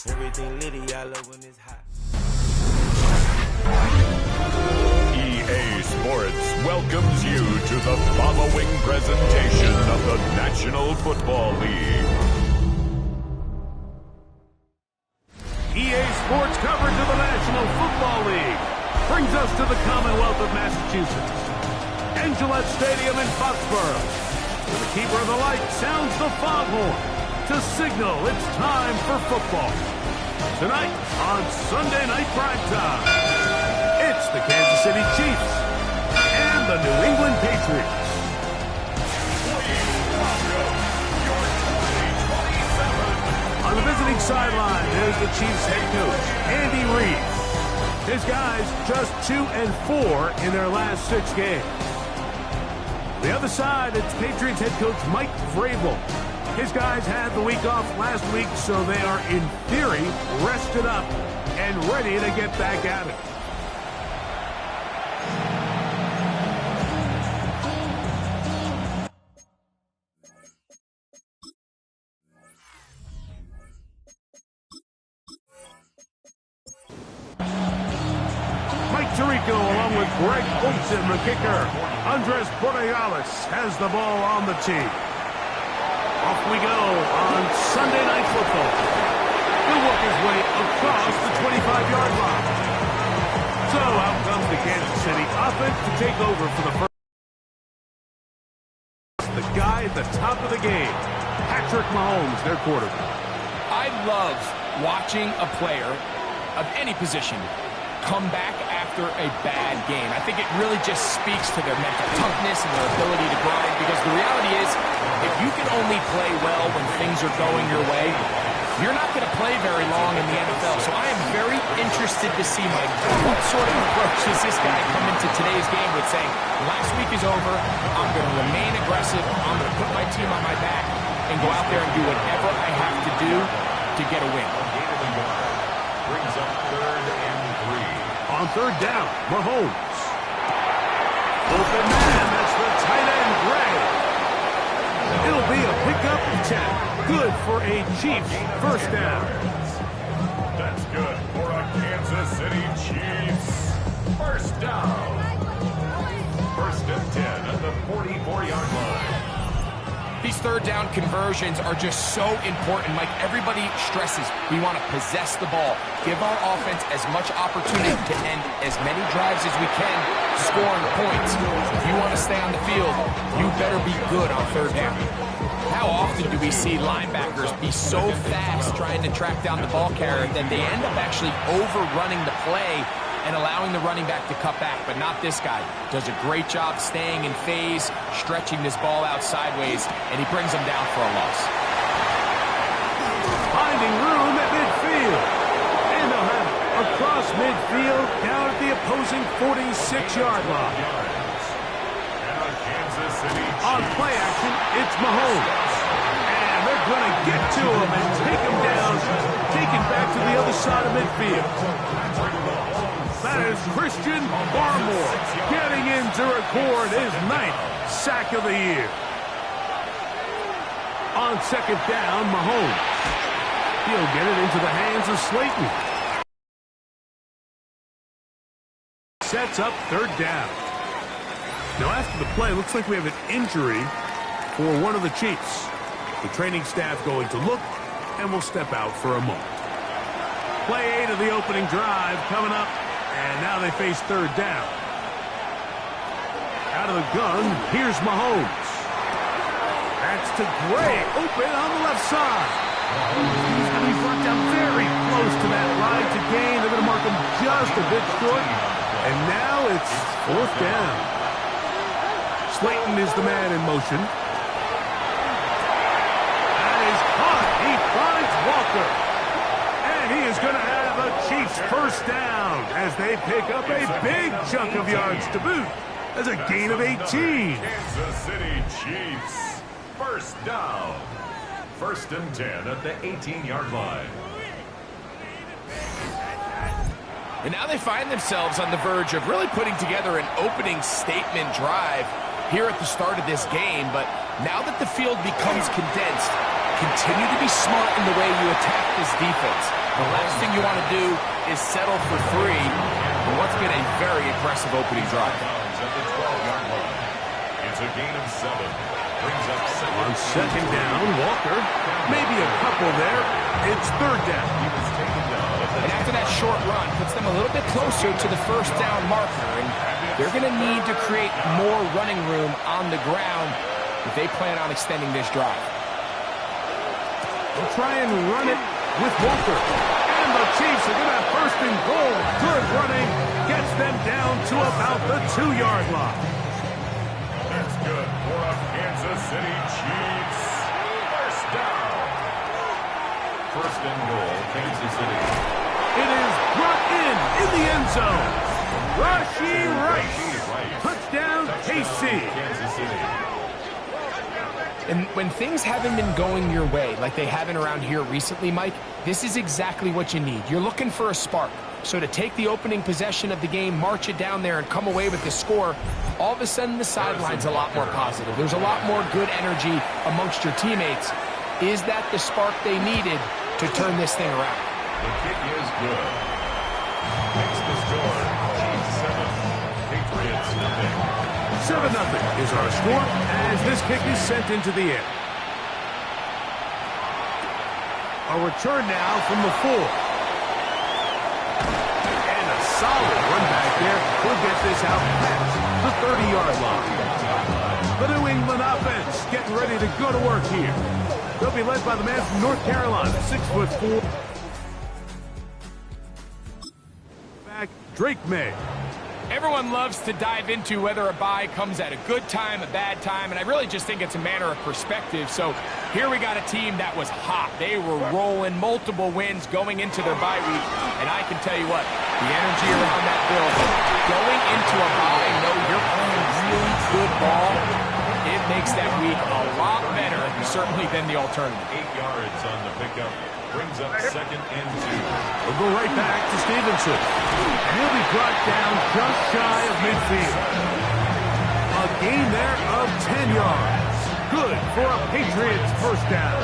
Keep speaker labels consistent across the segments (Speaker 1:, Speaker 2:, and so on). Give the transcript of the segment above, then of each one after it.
Speaker 1: Everything litty, I love when it's hot.
Speaker 2: EA Sports welcomes you to the following presentation of the National Football League.
Speaker 3: EA Sports coverage of the National Football League brings us to the Commonwealth of Massachusetts and Gillette Stadium in Foxborough, where the keeper of the light sounds the foghorn to signal it's time for football. Tonight on Sunday Night Primetime, it's the Kansas City Chiefs and the New England Patriots. On the visiting sideline, there's the Chiefs head coach, Andy Reid. His guys just 2-4 in their last 6 games. The other side, it's Patriots head coach Mike Vrabel. His guys had the week off last week, so they are, in theory, rested up and ready to get back at it. Tirico, along with Greg Olsen, the kicker. Andres Borregales has the ball on the tee. Off we go on Sunday Night Football. He'll work his way across the 25-yard line. So out comes the Kansas City offense to take over for the first. The guy at the top of the game, Patrick Mahomes, their quarterback.
Speaker 4: I love watching a player of any position come back after a bad game. I think it really just speaks to their mental toughness and their ability to grind, because the reality is, if you can only play well when things are going your way, you're not going to play very long in the NFL. So I am very interested to see, Mike, what sort of approach does this guy come into today's game with, saying, last week is over, I'm going to remain aggressive, I'm going to put my team on my back and go out there and do whatever I have to do to get a win.
Speaker 2: Brings up 3rd and 3.
Speaker 3: On 3rd down, Mahomes. Open man, that's the tight end, Gray. It'll be a pickup 10. Good for a Chiefs first down.
Speaker 2: That's good for a Kansas City Chiefs first down. 1st and 10 at the 44-yard line.
Speaker 4: These 3rd down conversions are just so important, Mike. Everybody stresses we want to possess the ball, give our offense as much opportunity to end as many drives as we can, scoring points. If you want to stay on the field, you better be good on 3rd down. How often do we see linebackers be so fast trying to track down the ball carrier that they end up actually overrunning the play and allowing the running back to cut back? But not this guy. Does a great job staying in phase, stretching this ball out sideways, and he brings him down for a loss.
Speaker 3: Finding room at midfield. And they'll have it across midfield, down at the opposing 46-yard line. On play action, it's Mahomes. And they're going to get to him and take him down, take him back to the other side of midfield. That is Christian Barmore getting in to record his 9th sack of the year. On 2nd down, Mahomes. He'll get it into the hands of Slayton. Sets up 3rd down. Now after the play, looks like we have an injury for one of the Chiefs. The training staff going to look, and will step out for a moment. Play 8 of the opening drive coming up. And now they face 3rd down. Out of the gun, here's Mahomes. That's to Gray, open on the left side. He's going to be brought down very close to that line to gain. They're going to mark him just a bit short. And now it's 4th down. Slayton is the man in motion. That is caught. He finds Walker. And he is going to have a Chiefs first down as they pick up a big chunk of yards to boot. As a gain of 18.
Speaker 2: Kansas City Chiefs first down. 1st and 10 at the 18-yard line.
Speaker 4: And now they find themselves on the verge of really putting together an opening statement drive here at the start of this game. But now that the field becomes condensed, continue to be smart in the way you attack this defense. The last thing you want to do is settle for 3 in what's been a very aggressive opening drive.
Speaker 2: At the 12-yard line. It's a gain of 7. Brings up
Speaker 3: On second down, Walker. Maybe a couple there. It's third down.
Speaker 2: He was taken down.
Speaker 4: And after that short run, puts them a little bit closer to the first down marker. And they're going to need to create more running room on the ground if they plan on extending this drive.
Speaker 3: They'll try and run it with Walker. And the Chiefs are going to have first and goal. Good running. Gets them down to about the 2-yard line.
Speaker 2: That's good for a Kansas City Chiefs. First down. First and goal, Kansas City.
Speaker 3: It is brought in the end zone. Rashee Rice. Touchdown, KC.
Speaker 2: Kansas City.
Speaker 4: And when things haven't been going your way, like they haven't around here recently, Mike, this is exactly what you need. You're looking for a spark. So to take the opening possession of the game, march it down there, and come away with the score, all of a sudden the sideline's a lot more positive. There's a lot more good energy amongst your teammates. Is that the spark they needed to turn this thing around?
Speaker 2: The kick is good. Makes the score. Chiefs 7. Patriots 0.
Speaker 3: 7-0 is our score as this kick is sent into the air. A return now from the 4. And a solid run back there. He'll get this out past the 30-yard line. The New England offense getting ready to go to work here. They'll be led by the man from North Carolina, 6'4". Back, Drake May.
Speaker 4: Everyone loves to dive into whether a bye comes at a good time, a bad time, and I really just think it's a matter of perspective. So here we got a team that was hot. They were rolling multiple wins going into their bye week, and I can tell you what, the energy around that building, going into a bye, know you're playing really good ball, it makes that week a lot better, certainly than the alternative.
Speaker 2: 8 yards on the pickup. Brings up second and 2.
Speaker 3: We'll go right back to Stevenson. And he'll be brought down just shy of midfield. A gain there of 10 yards. Good for a Patriots first down.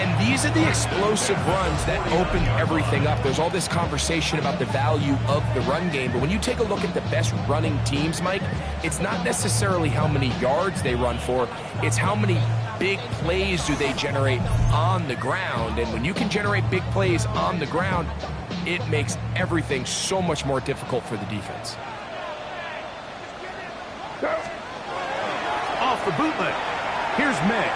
Speaker 4: And these are the explosive runs that open everything up. There's all this conversation about the value of the run game, but when you take a look at the best running teams, Mike, it's not necessarily how many yards they run for, it's how many big plays do they generate on the ground. And when you can generate big plays on the ground, it makes everything so much more difficult for the defense.
Speaker 3: Off the bootleg. Here's May.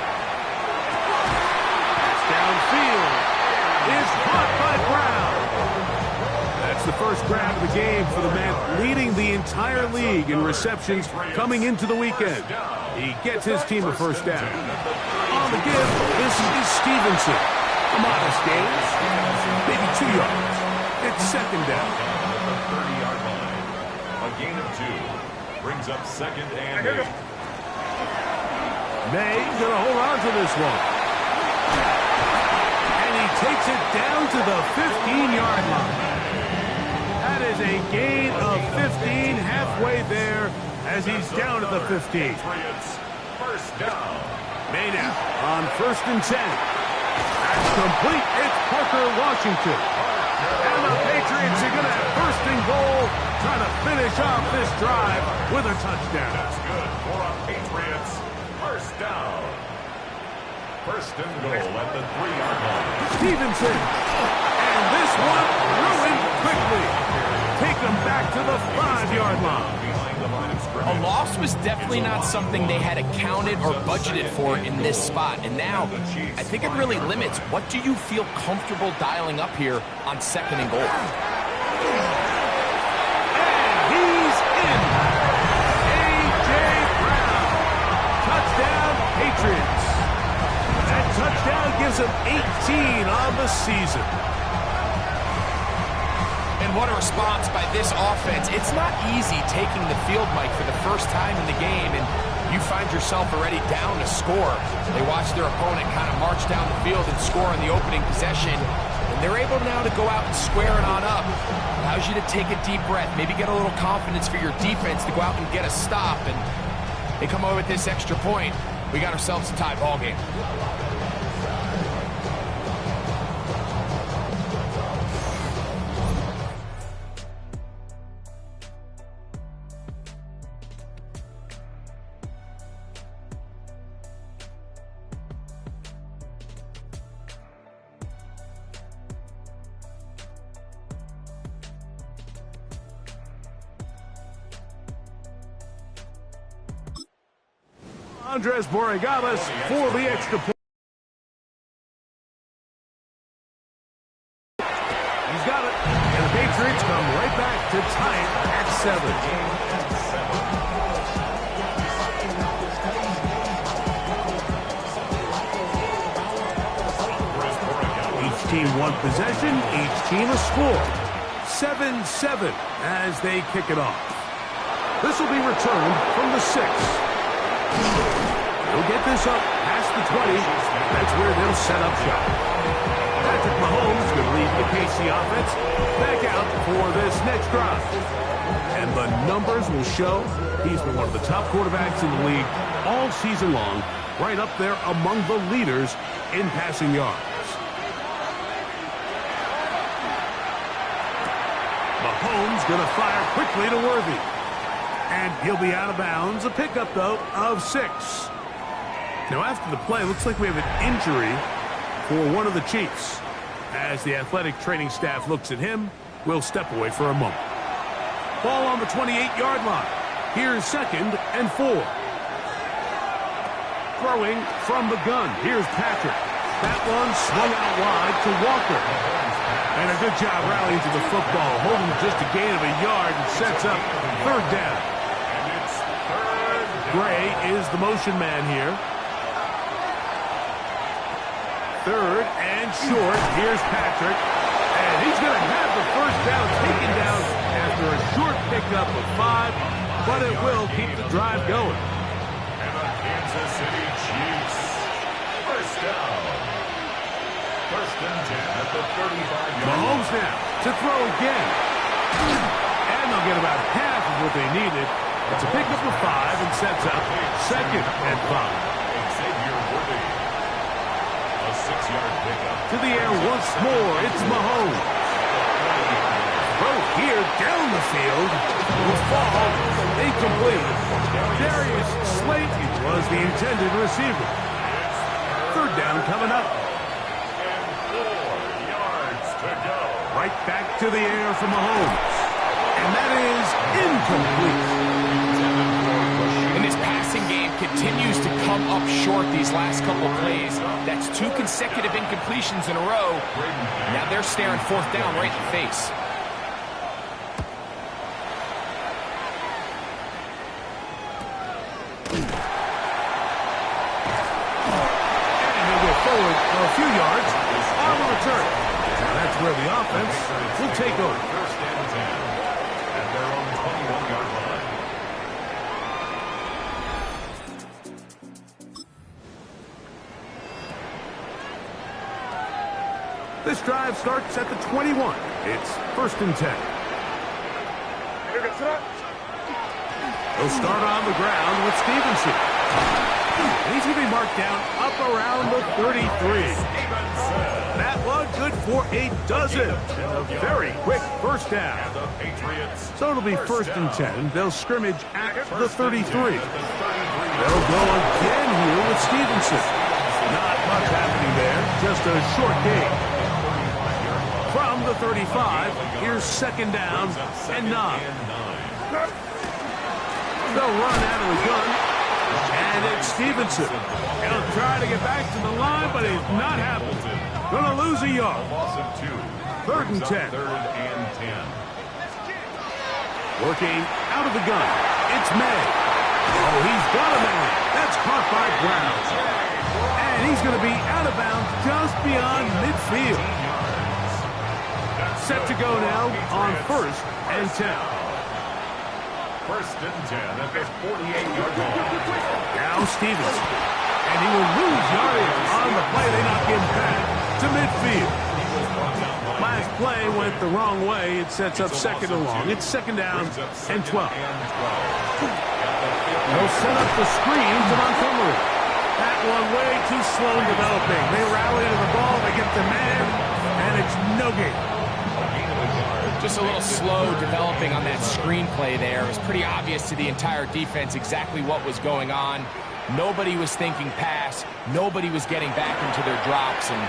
Speaker 3: Downfield is caught by Brown. That's the first grab of the game for the man leading the entire league in receptions coming into the weekend. He gets his team a first down. On the give, this is Stevenson. A modest gain, maybe 2 yards. It's second down.
Speaker 2: 30-yard line. A gain of 2. Brings up second and 8.
Speaker 3: May gonna hold on to this one. Takes it down to the 15-yard line. That is a gain of 15 halfway there as he's down at the 15.
Speaker 2: First down.
Speaker 3: May now on first and 10. That's complete. It's Parker Washington. And the Patriots are going to have first and goal, trying to finish off this drive with a touchdown.
Speaker 2: That's good for a Patriots first down. First and goal at the 3-yard line.
Speaker 3: Stevenson. And this one ruined quickly. Take them back to the 5-yard line.
Speaker 2: Behind the line of scrimmage.
Speaker 4: A loss was definitely not something they had accounted or budgeted for in this spot. And now, I think it really limits what do you feel comfortable dialing up here on second and goal.
Speaker 3: And he's in. A.J. Brown. Touchdown, Patriots. That touchdown gives him 18 on the season.
Speaker 4: And what a response by this offense. It's not easy taking the field, Mike, for the first time in the game, and you find yourself already down to score. They watch their opponent kind of march down the field and score on the opening possession, and they're able now to go out and square it on up. Allows you to take a deep breath, maybe get a little confidence for your defense to go out and get a stop, and they come away with this extra point. We got ourselves a tie ball game.
Speaker 3: Andres Borregales for the extra point. He's got it. And the Patriots come right back to tie it at 7. Each team one possession, each team a score. 7-7 as they kick it off. This will be returned from the 6. They'll get this up past the 20. That's where they'll set up shop. Patrick Mahomes going to lead the KC offense back out for this next drive. And the numbers will show he's been one of the top quarterbacks in the league all season long, right up there among the leaders in passing yards. Mahomes going to fire quickly to Worthy. And he'll be out of bounds. A pickup, though, of 6. Now, after the play, looks like we have an injury for one of the Chiefs. As the athletic training staff looks at him, we'll step away for a moment. Ball on the 28-yard line. Here's 2nd and 4. Throwing from the gun. Here's Patrick. That one swung out wide to Walker. And a good job rallying to the football, holding just a gain of a yard and sets up 3rd down. Gray is the motion man here. 3rd and short. Here's Patrick. And he's going to have the 1st down taken down after a short pickup of 5, but it will keep the drive going.
Speaker 2: And the Kansas City Chiefs. 1st down. 1st and 10 at the 35-yard line.
Speaker 3: Mahomes now to throw again. And they'll get about half of what they needed. It's a pickup of 5 and sets up 2nd and 5.
Speaker 2: A 6-yard pickup.
Speaker 3: To the air once more. It's Mahomes. Throw here down the field. With ball incomplete. Darius Slayton was the intended receiver. 3rd down coming up.
Speaker 2: And 4 yards to go.
Speaker 3: Right back to the air for Mahomes. And that is incomplete.
Speaker 4: And this passing game continues to come up short these last couple plays. That's 2 consecutive incompletions in a row. Now they're staring 4th down right in the face.
Speaker 3: And he'll go forward a few yards on the return. Now that's where the offense will take over.
Speaker 2: 1st and 10 at their own 21-yard line.
Speaker 3: This drive starts at the 21. It's 1st and 10. They'll start on the ground with Stevenson. And he's going to be marked down up around the 33. That one good for a dozen. A very quick 1st down. So it'll be 1st and 10. They'll scrimmage at the 33. They'll go again here with Stevenson. Not much happening there. Just a short gain. From the 35, here's 2nd down and 9. They'll run out of the gun, and it's Stevenson. He'll try to get back to the line, but it's not happening. Gonna lose a yard. 3rd and 10. Working out of the gun. It's May. Oh, he's got a man. That's caught by Brown. And he's going to be out of bounds just beyond midfield. Set to go now on 1st and 10.
Speaker 2: 1st and 10 at the 48-yard line.
Speaker 3: Now Stevenson. And he will lose yardage on the play. They knock him back to midfield. Last play went the wrong way. It sets up 2nd and long. It's 2nd down and 12. They'll set up the screen to Montgomery. That one way too slow in developing. They rally to the ball. They get the man. And it's no gain.
Speaker 4: Just a little slow developing on that screenplay there. It was pretty obvious to the entire defense exactly what was going on. Nobody was thinking pass. Nobody was getting back into their drops, and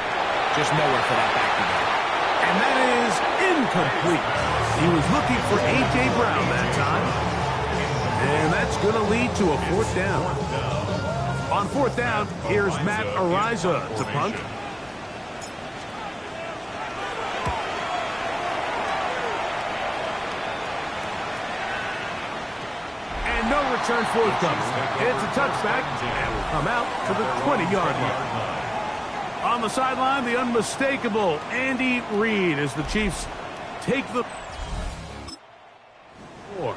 Speaker 4: just nowhere for that back to go.
Speaker 3: And that is incomplete. He was looking for A.J. Brown that time. And that's going to lead to a 4th down. On fourth down, here's Matt Ariza to punt. And no return forthcoming. It's a touchback, and will come out to the 20-yard line. On the sideline, the unmistakable Andy Reid as the Chiefs take the four.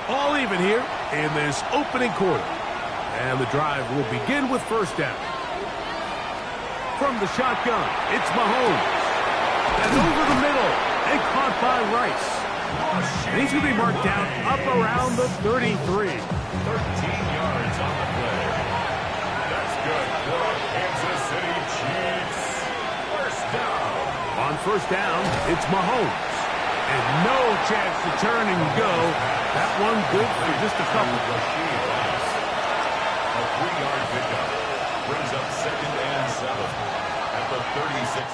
Speaker 3: All even here in this opening quarter. And the drive will begin with first down. From the shotgun, it's Mahomes. And over the middle, and caught by Rice. And he's going to be marked down up around the 33.
Speaker 2: 13 yards on the play. That's good for our Kansas City Chiefs. First down.
Speaker 3: On first down, it's Mahomes. And no chance to turn and go. That one good for just a couple.
Speaker 2: A 3-yard pickup brings up 2nd and 7 at the 36.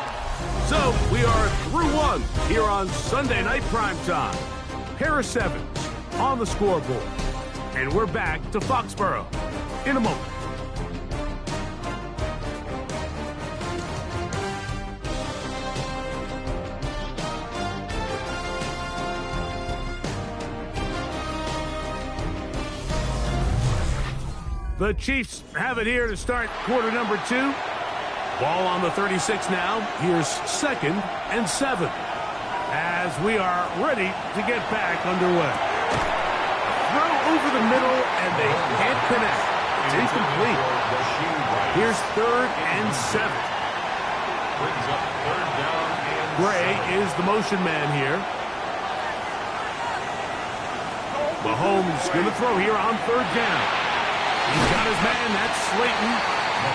Speaker 3: So we are through one here on Sunday Night Primetime. Pair of sevens on the scoreboard. And we're back to Foxborough in a moment. The Chiefs have it here to start quarter number 2. Ball on the 36 now. Here's 2nd and 7. As we are ready to get back underway. Throw over the middle, and they can't connect. It's incomplete. Here's 3rd and 7.
Speaker 2: Brings up 3rd down and
Speaker 3: Gray is the motion man here. Mahomes going to throw here on 3rd down. He's got his man, that's Slayton.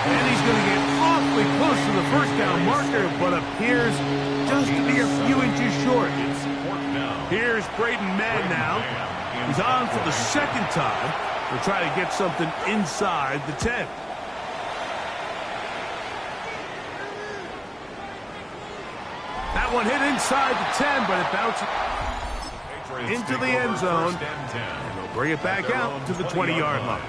Speaker 3: And he's going to get awfully close to the first down marker, but appears just to be a few inches short. Here's Braden Mann now. He's on for the 2nd time to try to get something inside the 10. That one hit inside the 10, but it bounces into the end zone. And they'll bring it back out to the 20-yard line.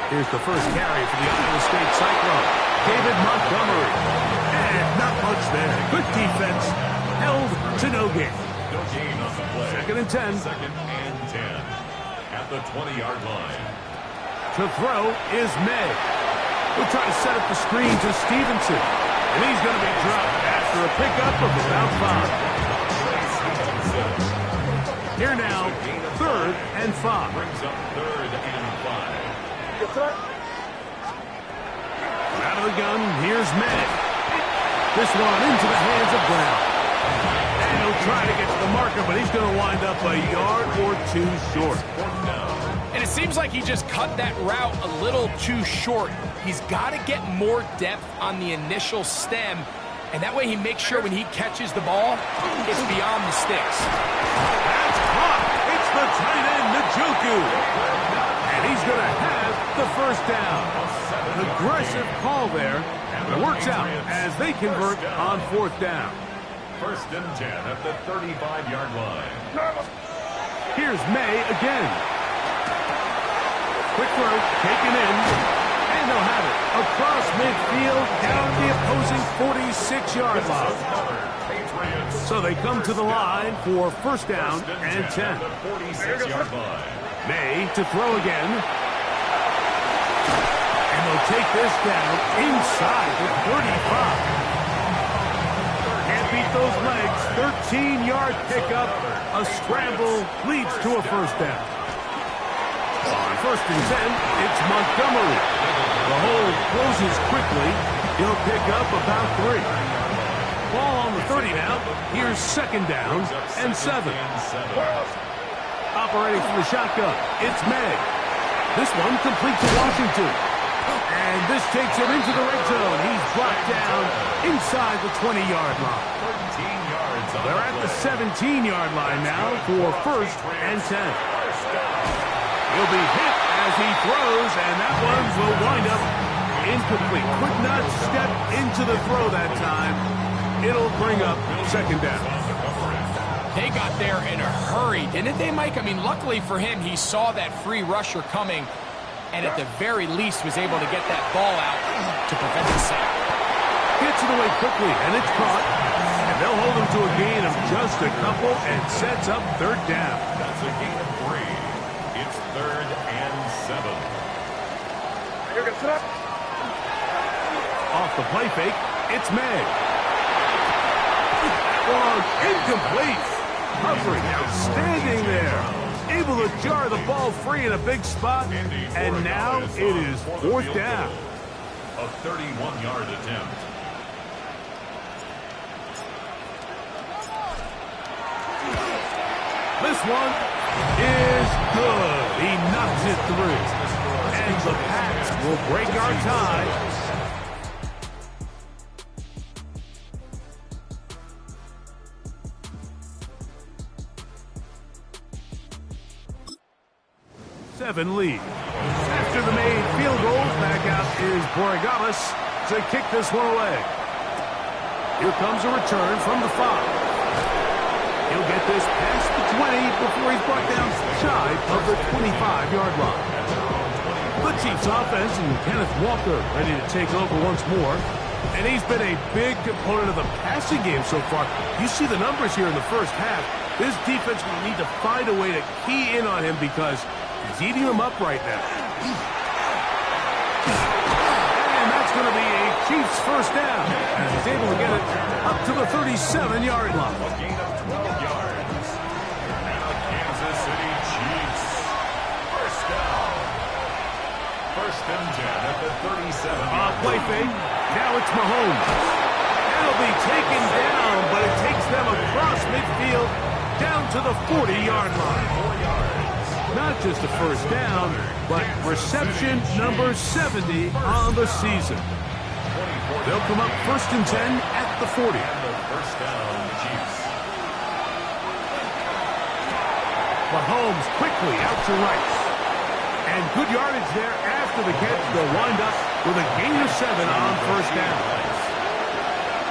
Speaker 3: Here's the first carry for the Iowa State Cyclone. David Montgomery. And not much there. Good defense. Held to no gain.
Speaker 2: no gain on the play.
Speaker 3: 2nd and 10.
Speaker 2: 2nd and 10 at the 20-yard line.
Speaker 3: To throw is May. We'll try to set up the screen to Stevenson. And he's going to be dropped after a pickup of about 5. Here now, 3rd and 5.
Speaker 2: Brings up 3rd and 5.
Speaker 3: Out of the gun, here's May. This one into the hands of Brown. And he'll try to get to the marker, but he's going to wind up a yard or 2 short.
Speaker 4: And it seems like he just cut that route a little too short. He's got to get more depth on the initial stem, and that way he makes sure when he catches the ball, it's beyond the sticks.
Speaker 3: That's caught. It's the tight end, Njoku. And he's going to have the first down. An aggressive call there. It works out as they convert on 4th down.
Speaker 2: 1st and 10 at the 35-yard line.
Speaker 3: Here's May again. Quick throw, taken in, and they'll have it across midfield down the opposing 46-yard line. So they come to the line for 1st down and 10.
Speaker 2: 46-yard line.
Speaker 3: May to throw again. And they'll take this down inside the 35. Can't beat those legs. 13-yard pickup. A scramble leads to a 1st down. On 1st and 10, it's Montgomery. The hole closes quickly. He'll pick up about 3. Ball on the 30 now. Here's 2nd down and 7. Operating from the shotgun, it's May. This one complete to Washington. And this takes him into the red zone. He's brought down inside the 20-yard line.
Speaker 2: 13 yards on
Speaker 3: They're at the 17-yard line now for 1st and 10. He'll be hit as he throws, and that one will wind up Incomplete. Could not step into the throw that time. It'll bring up second down.
Speaker 4: They got there in a hurry, didn't they, Mike? I mean, luckily for him, he saw that free rusher coming and at the very least was able to get that ball out to prevent the sack.
Speaker 3: Gets it away quickly, and it's caught. And they'll hold him to a gain of just a couple and sets up third down.
Speaker 2: That's a gain of 3. It's 3rd and 7.
Speaker 3: You're going to set up. Off the play fake, it's May. Long, incomplete. Hovering, outstanding there. Able to jar the ball free in a big spot. And now it is 4th down.
Speaker 2: A 31-yard attempt.
Speaker 3: This one is good. He knocks it through. And the Pats will break our tie. Seven lead. After the made field goal, back out is Borregalis to kick this one away. Here comes a return from the 5. He'll get this past the 20 before he's brought down shy of the 25-yard line. The Chiefs offense and Kenneth Walker ready to take over once more. And he's been a big component of the passing game so far. You see the numbers here in the first half. This defense will need to find a way to key in on him because he's eating them up right now. And that's going to be a Chiefs first down. And he's able to get it up to the 37-yard line.
Speaker 2: A gain of 12 yards. Now Kansas City Chiefs. First down. 1st and 10 at the 37.
Speaker 3: Play fake. Now it's Mahomes. That'll be taken down, but it takes them across midfield down to the 40-yard line.
Speaker 2: 4 yards.
Speaker 3: Not just a first down, but reception number 70 on the season. They'll come up 1st and 10 at the 40.
Speaker 2: And the first down, Chiefs.
Speaker 3: Mahomes quickly out to right. And good yardage there after the catch. They'll wind up with a gain of 7 on first down.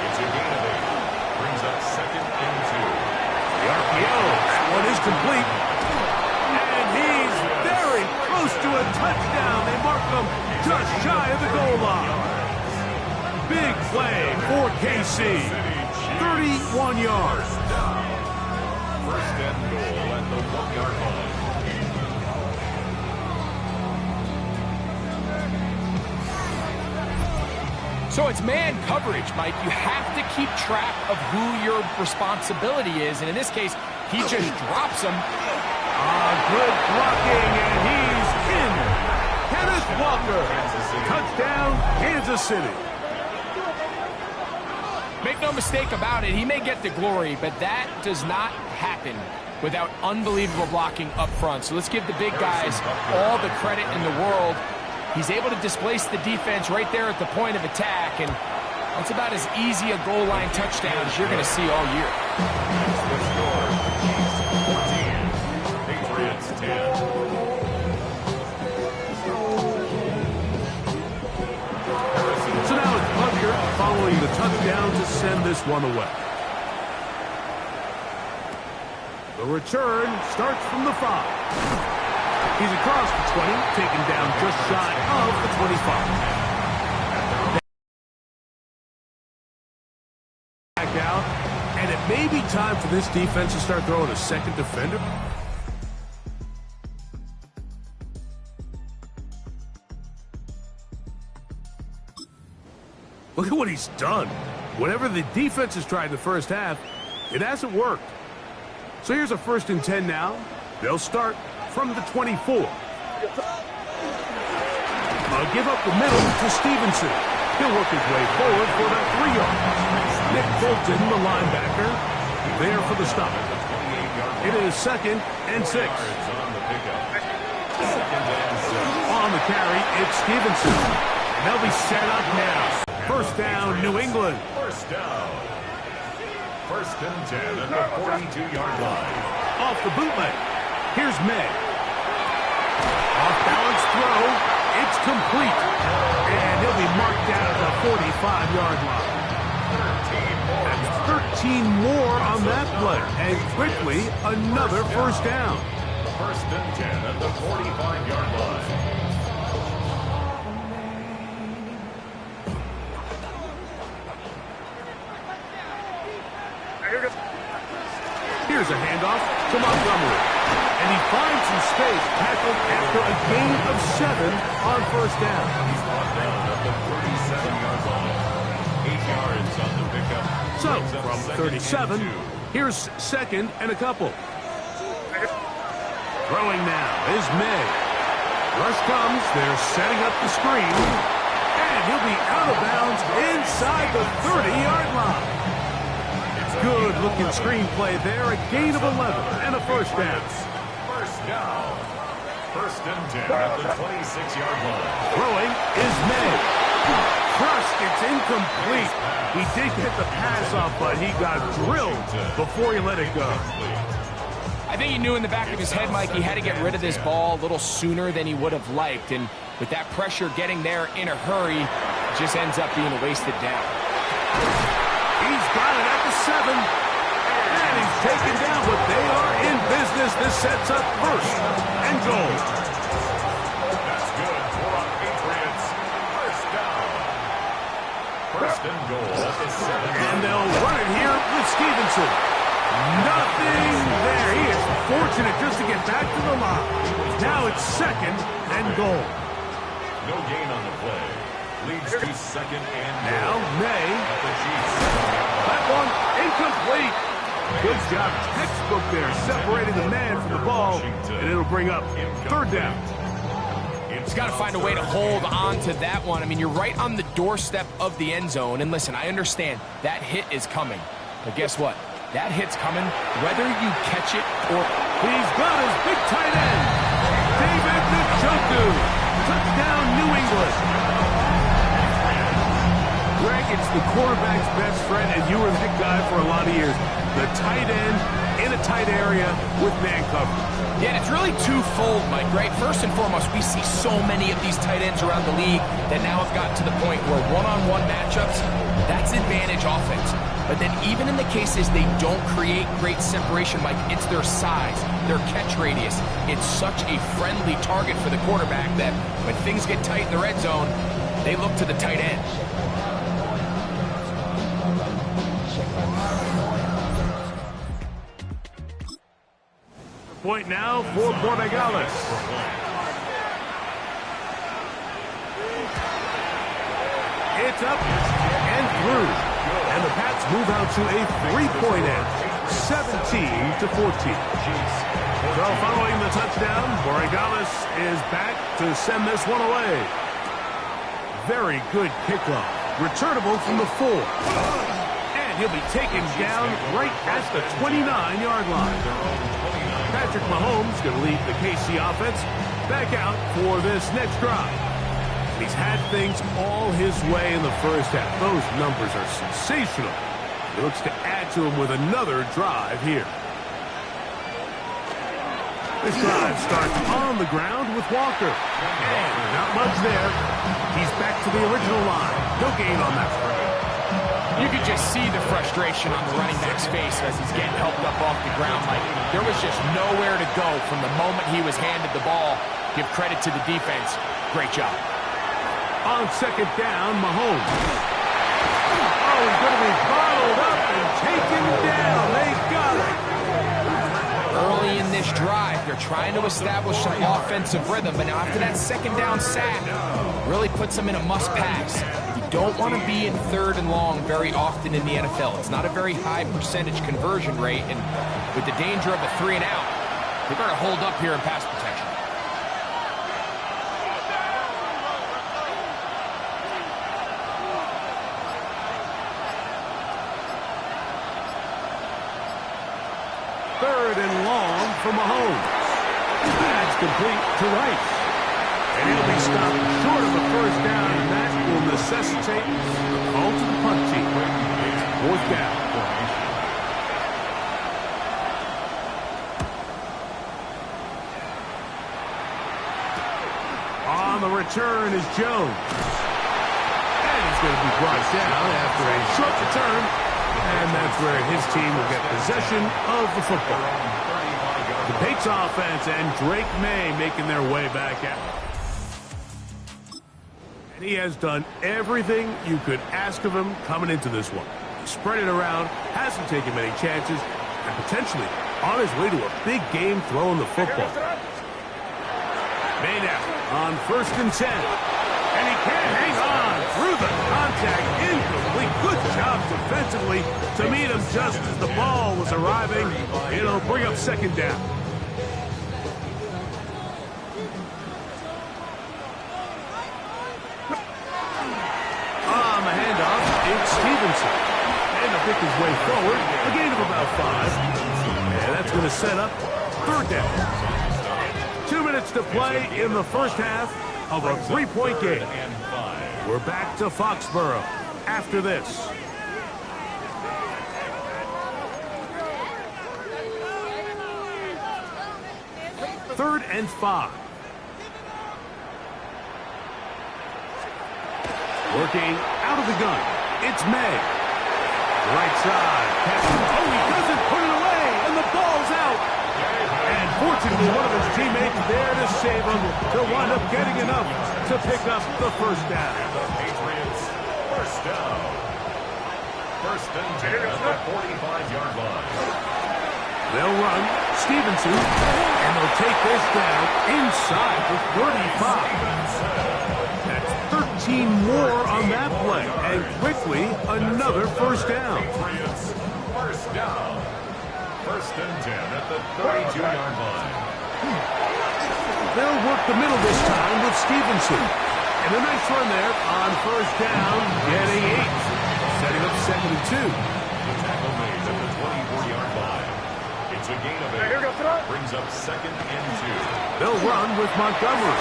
Speaker 2: It's a gain of 8. Brings up 2nd and 2.
Speaker 3: The RPO, that one is complete. And he's very close to a touchdown. They mark him just shy of the goal line. Big play for KC. 31 yards.
Speaker 2: First and goal at the 1-yard line.
Speaker 4: So it's man coverage, Mike. You have to keep track of who your responsibility is. And in this case, he just drops him.
Speaker 3: Good blocking, and he's in. Kenneth Walker. Touchdown, Kansas City.
Speaker 4: Make no mistake about it, he may get the glory, but that does not happen without unbelievable blocking up front. So let's give the big guys all the credit in the world. He's able to displace the defense right there at the point of attack, and that's about as easy a goal line touchdown as you're going to see all year.
Speaker 2: The score, Chiefs 14, Patriots 10.
Speaker 3: So now it's Butker following the touchdown to send this one away. The return starts from the 5. He's across the 20, taken down just shy of the 25. Back out, and it may be time for this defense to start throwing a second defender. Look at what he's done. Whatever the defense has tried in the first half, it hasn't worked. So here's a 1st and 10 now. They'll start from the 24. Give up the middle to Stevenson. He'll work his way forward for about 3 yards. Nick Bolton, the linebacker, there for the stop. It is 2nd and 6. On the carry, it's Stevenson. And they'll be set up now. First down, New England.
Speaker 2: First down. 1st and 10 at the 42-yard line.
Speaker 3: Off the bootleg. Here's May. Off-balance throw. It's complete. And he'll be marked down at the 45-yard line. That's 13 more on that play. And quickly, another first down.
Speaker 2: First and 10 at the 45-yard line.
Speaker 3: Here's a handoff to Montgomery. And he finds some space, tackled after a gain of 7 on first down.
Speaker 2: He's brought down at the 37-yard line. 8 yards on the pickup.
Speaker 3: So, from 37, here's second and a couple. Throwing now is May. Rush comes, they're setting up the screen. And he'll be out of bounds inside the 30-yard line. Good-looking screenplay there, a gain of 11 and a first down.
Speaker 2: First down. First and 10 at the 26-yard line.
Speaker 3: Throwing is May. Crushed, it's incomplete. He did get the pass off, but he got drilled before he let it go.
Speaker 4: I think he knew in the back of his head, Mike, he had to get rid of this ball a little sooner than he would have liked. And with that pressure getting there in a hurry, it just ends up being a wasted down.
Speaker 3: He's got it at the 7. And he's taken down, but they are in business. This sets up first and goal.
Speaker 2: That's good for our Patriots. First down. First and goal at the 7.
Speaker 3: And they'll run it here with Stevenson. Nothing there. He is fortunate just to get back to the line. Now it's second and goal.
Speaker 2: No gain on the play. Leads to second and
Speaker 3: Now
Speaker 2: goal.
Speaker 3: May.
Speaker 2: At the Chiefs.
Speaker 3: That one incomplete. Good job. Textbook there, separating the man from the ball, and it'll bring up third down.
Speaker 4: He's got to find a way to hold on to that one. I mean, you're right on the doorstep of the end zone. And listen, I understand that hit is coming. But guess what? That hit's coming whether you catch it or...
Speaker 3: He's got his big tight end, David Njoku. Touchdown, New England. Greg, it's the quarterback's best friend, and you were that guy for a lot of years. The tight end in a tight area with man coverage.
Speaker 4: Yeah, it's really twofold, Mike, right? First and foremost, we see so many of these tight ends around the league that now have gotten to the point where one-on-one matchups, that's advantage offense. But then even in the cases they don't create great separation, Mike, it's their size, their catch radius. It's such a friendly target for the quarterback that when things get tight in the red zone, they look to the tight end.
Speaker 3: Point now for Borregales. It's up and through. And the Pats move out to a 3-point edge, 17-14. So following the touchdown, Borregales is back to send this one away. Very good kickoff. Returnable from the 4. And he'll be taken down right at the 29-yard line. Patrick Mahomes going to lead the KC offense back out for this next drive. He's had things all his way in the first half. Those numbers are sensational. He looks to add to them with another drive here. This drive starts on the ground with Walker. And not much there. He's back to the original line. No gain on that one.
Speaker 4: You could just see the frustration on the running back's face as he's getting helped up off the ground. Like, there was just nowhere to go from the moment he was handed the ball. Give credit to the defense. Great job.
Speaker 3: On second down, Mahomes. Oh, he's going to be followed up and taken down. They got it.
Speaker 4: Early in this drive, they're trying to establish some offensive rhythm, but now after that second down sack, really puts them in a must-pass. Don't want to be in third and long very often in the NFL. It's not a very high percentage conversion rate, and with the danger of a 3-and-out, they better hold up here in pass protection.
Speaker 3: Third and long for Mahomes. That's complete to Rice. And he'll be stopped short of the first down, and that will necessitate a call to the punt team. It's fourth down. On the return is Jones. And he's going to be brought down after a short return. And that's where his team will get possession of the football. The Patriots offense and Drake May making their way back out. And he has done everything you could ask of him coming into this one. He spread it around, hasn't taken many chances, and potentially on his way to a big game throwing the football. May now on 1st and 10. And he can't hang on through the contact. Incomplete. Good job defensively to meet him just as the ball was arriving. It'll bring up 2nd down. On the handoff, it's Stevenson. And to pick his way forward, a gain of about 5. And that's going to set up 3rd down. 2 minutes to play in the first half of a 3-point game. We're back to Foxborough after this. 3rd and 5. Working out of the gun. It's May. Right side. Oh, he doesn't put it away, and the ball's out. And fortunately, one of his teammates there to save him to wind up getting enough to pick up the 1st down.
Speaker 2: The Patriots, 1st down. 1st and 10 at the 45-yard line.
Speaker 3: They'll run Stevenson, and they'll take this down inside the 35. That's 13 more on that play, and quickly another 1st down.
Speaker 2: Patriots, 1st down. 1st and 10 at the 32-yard line.
Speaker 3: They'll work the middle this time with Stevenson. And a nice run there on 1st down, getting 8. Setting up 2nd and 2.
Speaker 2: The tackle made at the 24-yard line. It's a gain of 8. Brings up 2nd and 2.
Speaker 3: They'll run with Montgomery.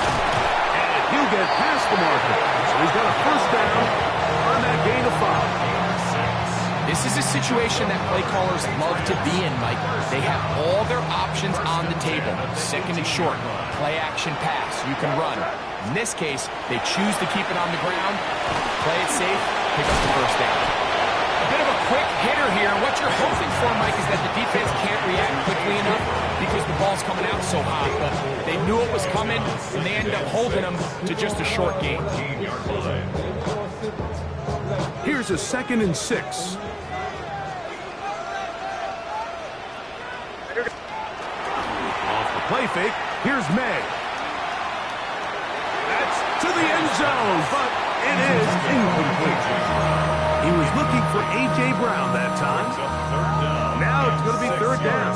Speaker 3: And he'll get past the marker. So he's got a 1st down on that gain of 5.
Speaker 4: This is a situation that play callers love to be in, Mike. They have all their options on the table. 2nd and short, play action pass, you can run. In this case, they choose to keep it on the ground, play it safe, pick up the 1st down. A bit of a quick hitter here. What you're hoping for, Mike, is that the defense can't react quickly enough because the ball's coming out so hot. But they knew it was coming, and they ended up holding them to just a short gain.
Speaker 3: Here's a 2nd and 6. Play fake. Here's May. That's to the end zone, but it is incomplete. He was looking for A.J. Brown that time. Now it's going to be 3rd down.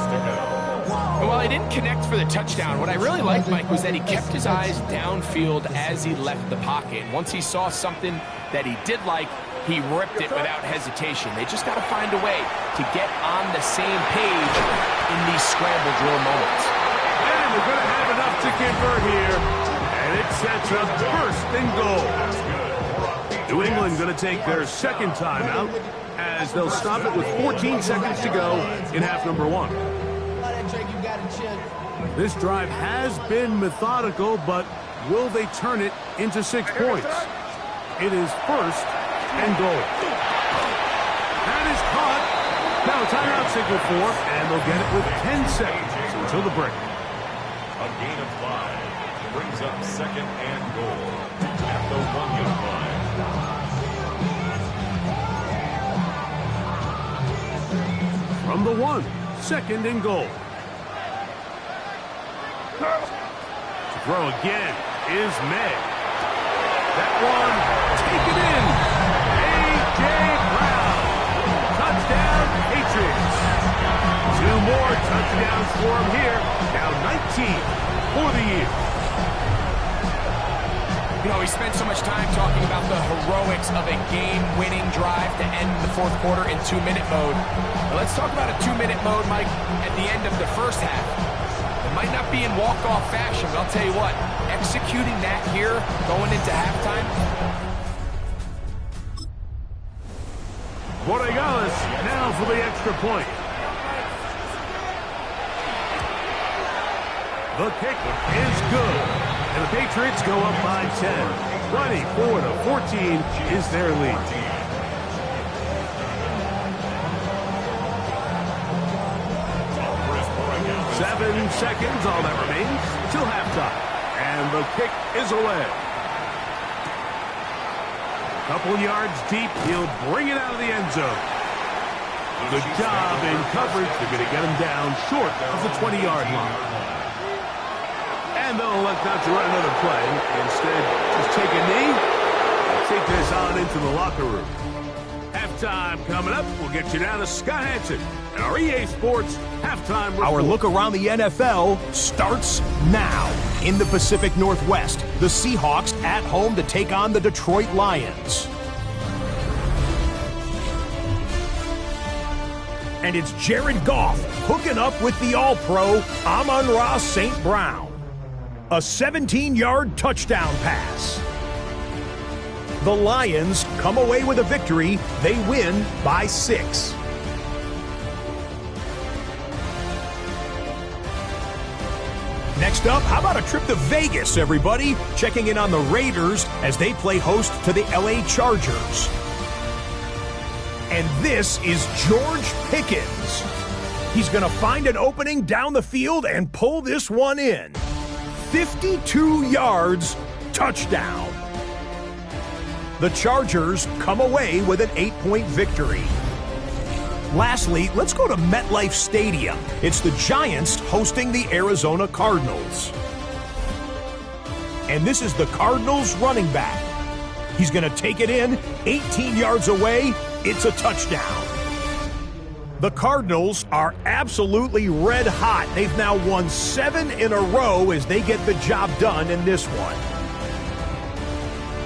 Speaker 4: Well, he didn't connect for the touchdown. What I really liked, Mike, was that he kept his eyes downfield as he left the pocket. Once he saw something that he did like, he ripped it without hesitation. They just got to find a way to get on the same page in these scramble drill moments.
Speaker 3: And they're going to have enough to convert here. And it sets up 1st and goal. New England going to take their 2nd timeout as they'll stop it with 14 seconds to go in half number 1. This drive has been methodical, but will they turn it into 6 points? It is 1st and goal. That is caught. Now timeout signal for, and they'll get it with 10 seconds until the break.
Speaker 2: A gain of 5 brings up 2nd and goal at the 1-yard line.
Speaker 3: From the 1, 2nd and goal. To throw again is May. That one, take it in. A.J. Brown. Touchdown, Patriots. 2 more touchdowns for him here. Now 19 for the year.
Speaker 4: You know, we spent so much time talking about the heroics of a game-winning drive to end the 4th quarter in 2-minute mode. Well, let's talk about a 2-minute mode, Mike, at the end of the first half. It might not be in walk-off fashion, but I'll tell you what, executing that here, going into halftime.
Speaker 3: Borregales now for the extra point. The kick is good. And the Patriots go up by 10. 24-14 is their lead. Seven seconds, all that remains till halftime. And the kick is away. Couple yards deep, he'll bring it out of the end zone. Good job in coverage. They're going to get him down short of the 20-yard line. And they'll elect not to run another play. Instead, just take a knee and take this on into the locker room. Halftime coming up. We'll get you down to Scott Hansen and our EA Sports halftime report.
Speaker 5: Our look around the NFL starts now. In the Pacific Northwest, the Seahawks at home to take on the Detroit Lions. And it's Jared Goff hooking up with the All-Pro Amon-Ra St. Brown. A 17-yard touchdown pass. The Lions come away with a victory. They win by 6. Next up, how about a trip to Vegas, everybody? Checking in on the Raiders as they play host to the LA Chargers. And this is George Pickens. He's going to find an opening down the field and pull this one in. 52 yards, touchdown. The Chargers come away with an 8-point victory. Lastly, let's go to MetLife Stadium. It's the Giants hosting the Arizona Cardinals. And this is the Cardinals running back. He's going to take it in, 18 yards away. It's a touchdown. The Cardinals are absolutely red hot. They've now won 7 in a row as they get the job done in this one.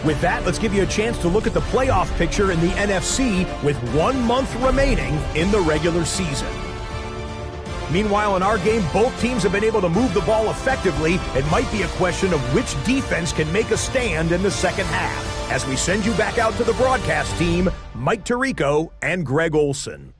Speaker 5: With that, let's give you a chance to look at the playoff picture in the NFC with 1 month remaining in the regular season. Meanwhile, in our game, both teams have been able to move the ball effectively. It might be a question of which defense can make a stand in the second half. As we send you back out to the broadcast team, Mike Tirico and Greg Olson.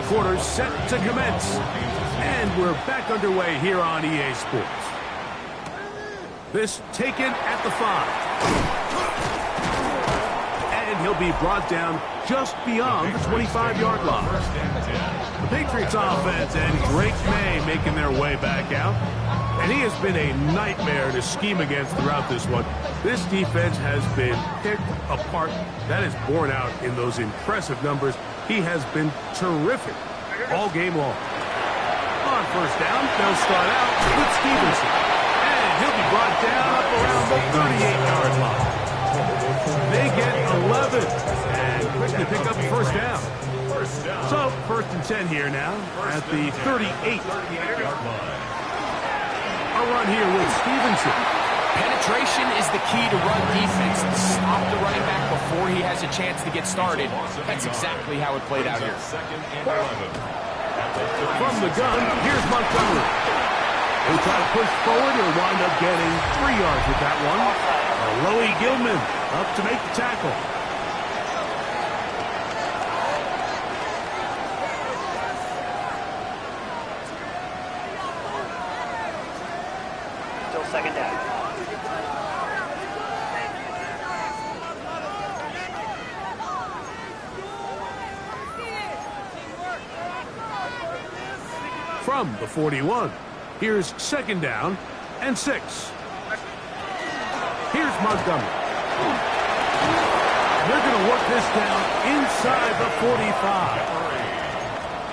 Speaker 3: Quarters set to commence. And we're back underway here on EA Sports. This taken at the 5. And he'll be brought down just beyond the 25-yard line. The Patriots offense and Drake May making their way back out. And he has been a nightmare to scheme against throughout this one. This defense has been picked apart. That is borne out in those impressive numbers. He has been terrific all game long. On first down, they'll start out with Stevenson. And he'll be brought down up around the 38-yard line. They get 11 and quickly pick up the first down. So, first and 10 here now at the 38-yard line. A run here with Stevenson.
Speaker 4: Penetration is the key to run defense. Stop the running back before he has a chance to get started. That's exactly how it played out here.
Speaker 3: From the gun, here's Montgomery. He'll try to push forward. He'll wind up getting 3 yards with that one. Loey Gilman up to make the tackle.
Speaker 6: Still second down.
Speaker 3: From the 41, here's second down and 6. Here's Montgomery. They're going to work this down inside the 45.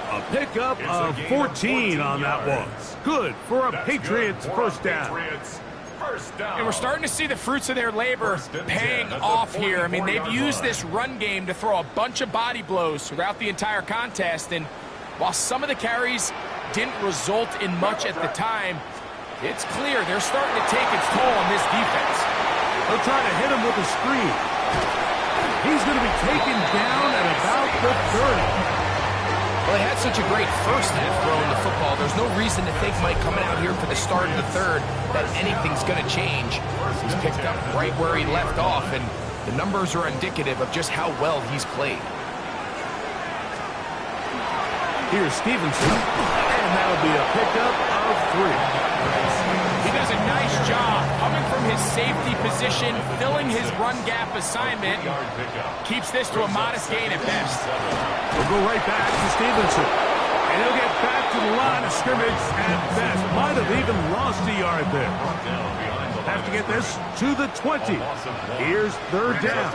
Speaker 3: A pickup of 14 on that one. Good for a Patriots first down.
Speaker 4: And we're starting to see the fruits of their labor paying off here. I mean, they've used this run game to throw a bunch of body blows throughout the entire contest. And while some of the carries didn't result in much at the time, it's clear they're starting to take its toll on this defense.
Speaker 3: They'll try to hit him with a screen. He's going to be taken down at about the 30.
Speaker 4: Well, they had such a great first half throwing the football. There's no reason to think, Mike, coming out here for the start of the third, that anything's going to change. He's picked up right where he left off, and the numbers are indicative of just how well he's played.
Speaker 3: Here's Stevenson, and that'll be a pickup of 3.
Speaker 4: He does a nice job coming from his safety position, filling his run gap assignment. Keeps this to a modest gain at best.
Speaker 3: We'll go right back to Stevenson. And he'll get back to the line of scrimmage at best. Might have even lost a yard there. Have to get this to the 20. Here's third down.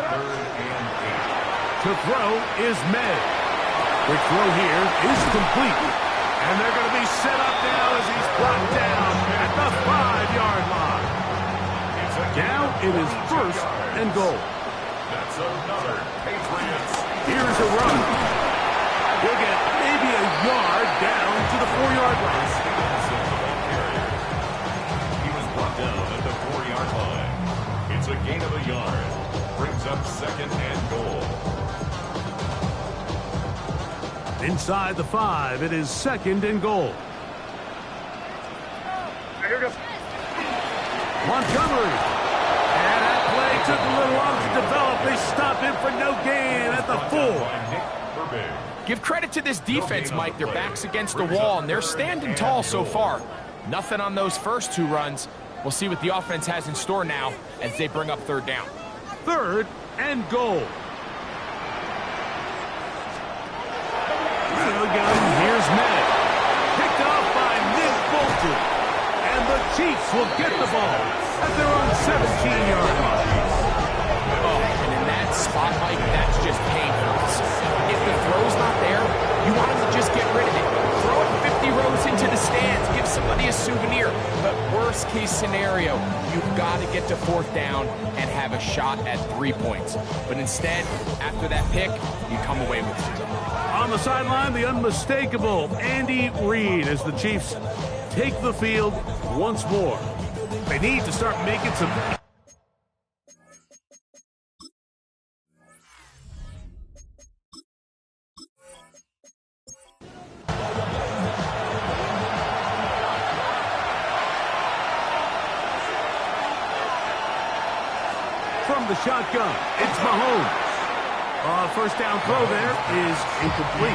Speaker 3: To throw is May. The throw here is complete. And they're going to be set up now as he's brought down at the 5-yard line. Now it is first and goal.
Speaker 2: That's another Patriots.
Speaker 3: Here's a run. He'll get maybe a yard down to the 4-yard line.
Speaker 2: He was brought down at the 4-yard line. It's a gain of a yard. Brings up second and goal.
Speaker 3: Inside the 5, it is second and goal. Montgomery. And that play took a little long to develop. They stop him for no gain at the 4.
Speaker 4: Give credit to this defense, Mike. Their back's against the wall, and they're standing tall so far. Nothing on those first 2 runs. We'll see what the offense has in store now as they bring up third down.
Speaker 3: Third and goal. Here's Madden. Picked off by Nick Bolton. And the Chiefs will get the ball at their own 17-yard line.
Speaker 4: Oh, and in that spot, Mike, that's just painful. If the throw's not there, you want him to just get rid of it. Throw it 50 rows into the stands. Give somebody a souvenir. But worst case scenario, you've got to get to 4th down and have a shot at 3 points. But instead, after that pick, you come away with it.
Speaker 3: On the sideline, the unmistakable Andy Reid as the Chiefs take the field once more. They need to start making some... From the shotgun, it's Mahomes. First down throw there is incomplete.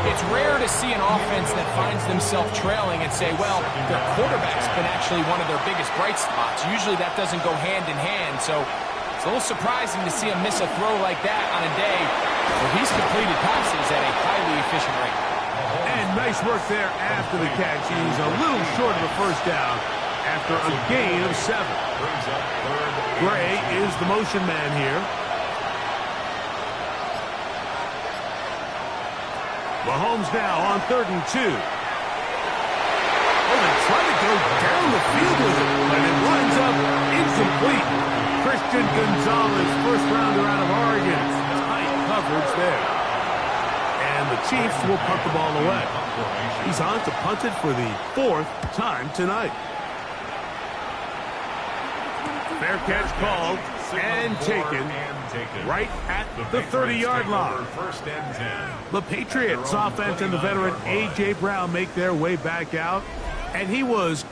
Speaker 4: It's rare to see an offense that finds themselves trailing and say, well, their quarterback's been actually one of their biggest bright spots. Usually that doesn't go hand in hand, so it's a little surprising to see him miss a throw like that on a day where he's completed passes at a highly efficient rate.
Speaker 3: And nice work there after the catch. He's a little short of the first down after a gain of 7. Gray is the motion man here. Mahomes now on 3rd and 2. Oh, they try to go down the field with it, but it winds up incomplete. Christian Gonzalez, first rounder out of Oregon. Tight coverage there. And the Chiefs will punt the ball away. He's on to punt it for the 4th time tonight. Fair catch called and taken right at the 30-yard line. The Patriots offense and the veteran A.J. Brown make their way back out, and he was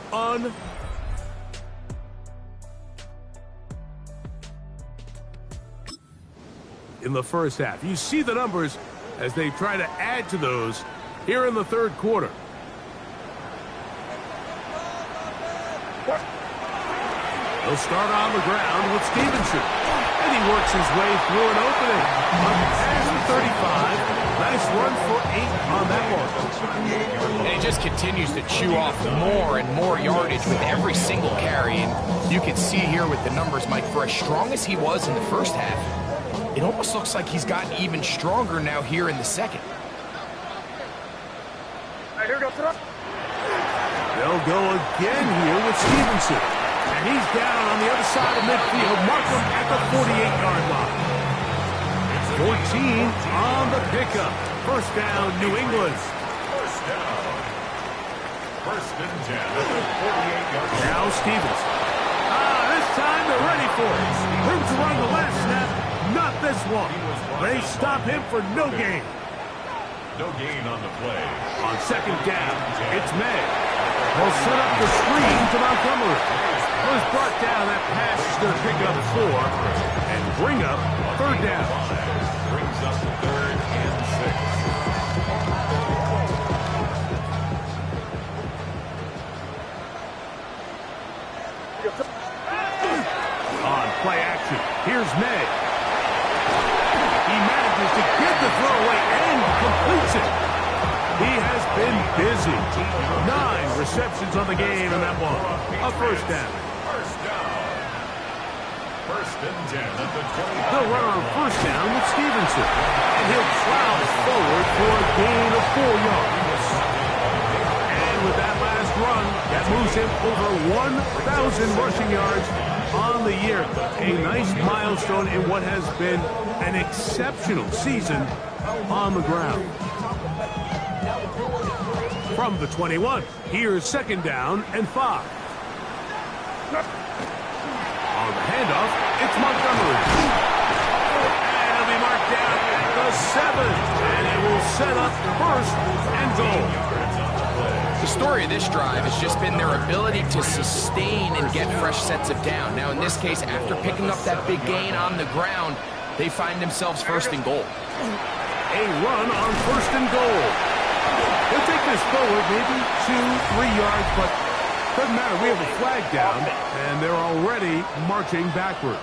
Speaker 3: in the first half. You see the numbers as they try to add to those here in the 3rd quarter. They'll start on the ground with Stevenson. And he works his way through an opening. Past the 35. Nice run for 8 on that one.
Speaker 4: And he just continues to chew off more and more yardage with every single carry. And you can see here with the numbers, Mike, for as strong as he was in the first half, it almost looks like he's gotten even stronger now here in the second.
Speaker 3: They'll go again here with Stevenson. And he's down on the other side of midfield. Markham at the 48-yard line. 14 on the pickup. First down, New England.
Speaker 2: First down. First and 10 at the 48-yard line.
Speaker 3: Now Stevenson. This time they're ready for it. Room to run the last snap. Not this one. They stop him for no gain.
Speaker 2: No gain on the play.
Speaker 3: On second down, it's May. They'll set up the screen to Montgomery. Was brought down. That pass is going to pick up 4 and bring up third down.
Speaker 2: Brings up 3rd and 6.
Speaker 3: On play action, here's May. He manages to get the throw away and completes it. He has been busy. 9 receptions on the game in that one. A first down.
Speaker 2: First down. 1st and 10 at the 20.
Speaker 3: They'll run on first down with Stevenson. And he'll plow forward for a gain of 4 yards. And with that last run, that moves him over 1,000 rushing yards on the year. A nice milestone in what has been an exceptional season on the ground. From the 21, here's 2nd down and 5. On the handoff, it's Montgomery. And it'll be marked down at the 7. And it will set up 1st and goal.
Speaker 4: The story of this drive has just been their ability to sustain and get fresh sets of down. Now, in this case, after picking up that big gain on the ground, they find themselves 1st and goal.
Speaker 3: A run on 1st and goal. They'll take this forward maybe 2-3 yards, but doesn't matter. We have a flag down, and they're already marching backward.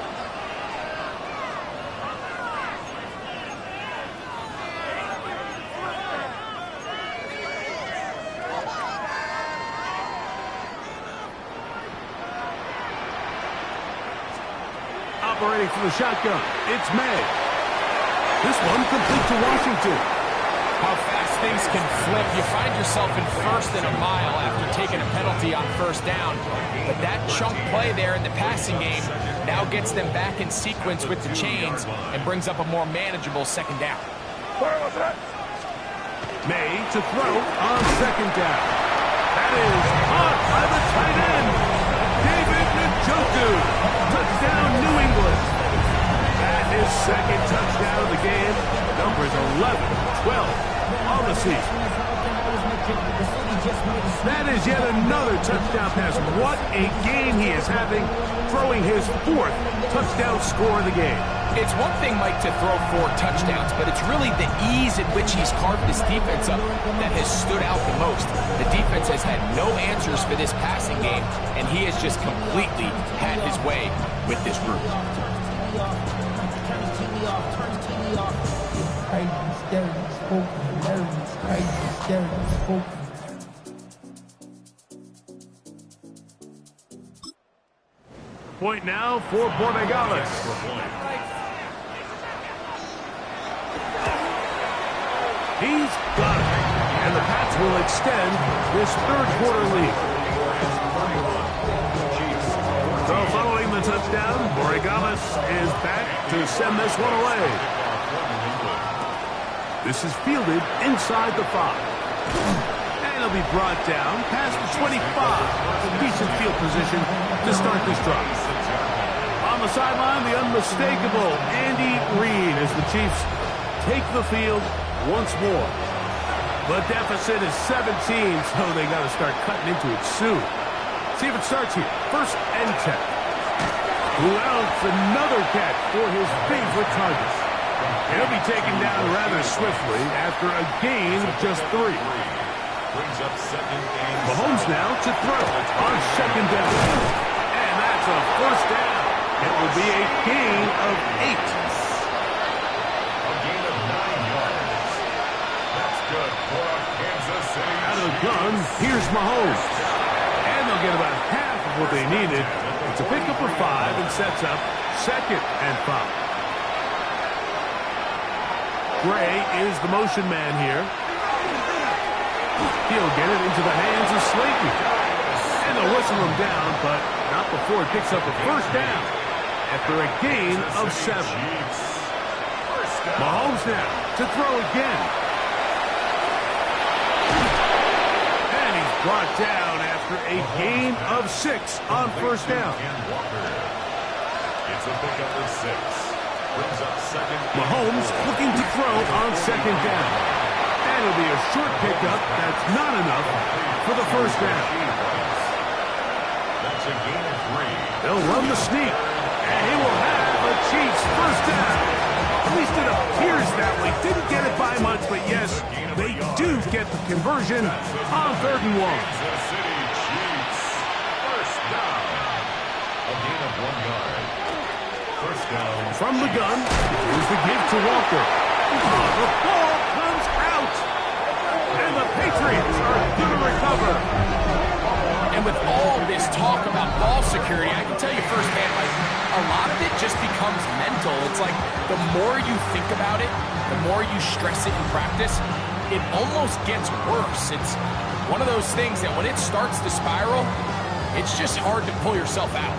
Speaker 3: Operating from the shotgun, it's May. This one complete to Washington.
Speaker 4: How fast things can flip. You find yourself in 1st and a mile after taking a penalty on 1st down. But that chunk play there in the passing game now gets them back in sequence with the chains and brings up a more manageable 2nd down.
Speaker 3: May to throw on 2nd down. That is caught by the tight end, David Njoku. Touchdown, New England. That is 2nd touchdown of the game. Numbers 11, 12 on the season. That is yet another touchdown pass. What a game he is having, throwing his 4th touchdown score of the game.
Speaker 4: It's one thing, Mike, to throw 4 touchdowns, but it's really the ease in which he's carved this defense up that has stood out the most. The defense has had no answers for this passing game, and he has just completely had his way with this group.
Speaker 3: Point now for Borregales. He's got it. And the Pats will extend this 3rd quarter lead. So following the touchdown, Borregales is back to send this one away. This is fielded inside the 5. And it'll be brought down past the 25. Decent field position to start this drive. On the sideline, the unmistakable Andy Reid as the Chiefs take the field once more. The deficit is 17, so they got to start cutting into it soon. See if it starts here. 1st and 10. Who else? Another catch for his favorite target. He'll be taken down rather swiftly after a gain of just 3.
Speaker 2: Brings up 2nd and
Speaker 3: Mahomes now to throw on 2nd down. And that's a 1st down. It will be a gain of 8.
Speaker 2: A gain of 9 yards. That's good for a Kansas City.
Speaker 3: Out of the gun, here's Mahomes. And they'll get about half of what they needed. It's a pickup of 5 and sets up 2nd and 5. Gray is the motion man here. He'll get it into the hands of Slayton. And they'll whistle him down, but not before it picks up a 1st down after a gain of 7. Mahomes now to throw again. And he's brought down after a gain of 6 on 1st down.
Speaker 2: It's a pickup of 6. Brings up 2nd.
Speaker 3: Mahomes looking to throw on 2nd down. it'll be a short pickup. That's not enough for the first down.
Speaker 2: That's a gain of 3.
Speaker 3: They'll run the sneak, and he will have a Chiefs first down. At least it appears that way. Didn't get it by much, but yes, they do get the conversion on 3rd and 1.
Speaker 2: Kansas City Chiefs. First down. A gain of 1 yard. First down.
Speaker 3: From the gun, here's the give to Walker. Oh, the ball comes out. And the Patriots are going to recover.
Speaker 4: And with all this talk about ball security, I can tell you first, man, like, a lot of it just becomes mental. It's like the more you think about it, the more you stress it in practice, it almost gets worse. It's one of those things that when it starts to spiral, it's just hard to pull yourself out.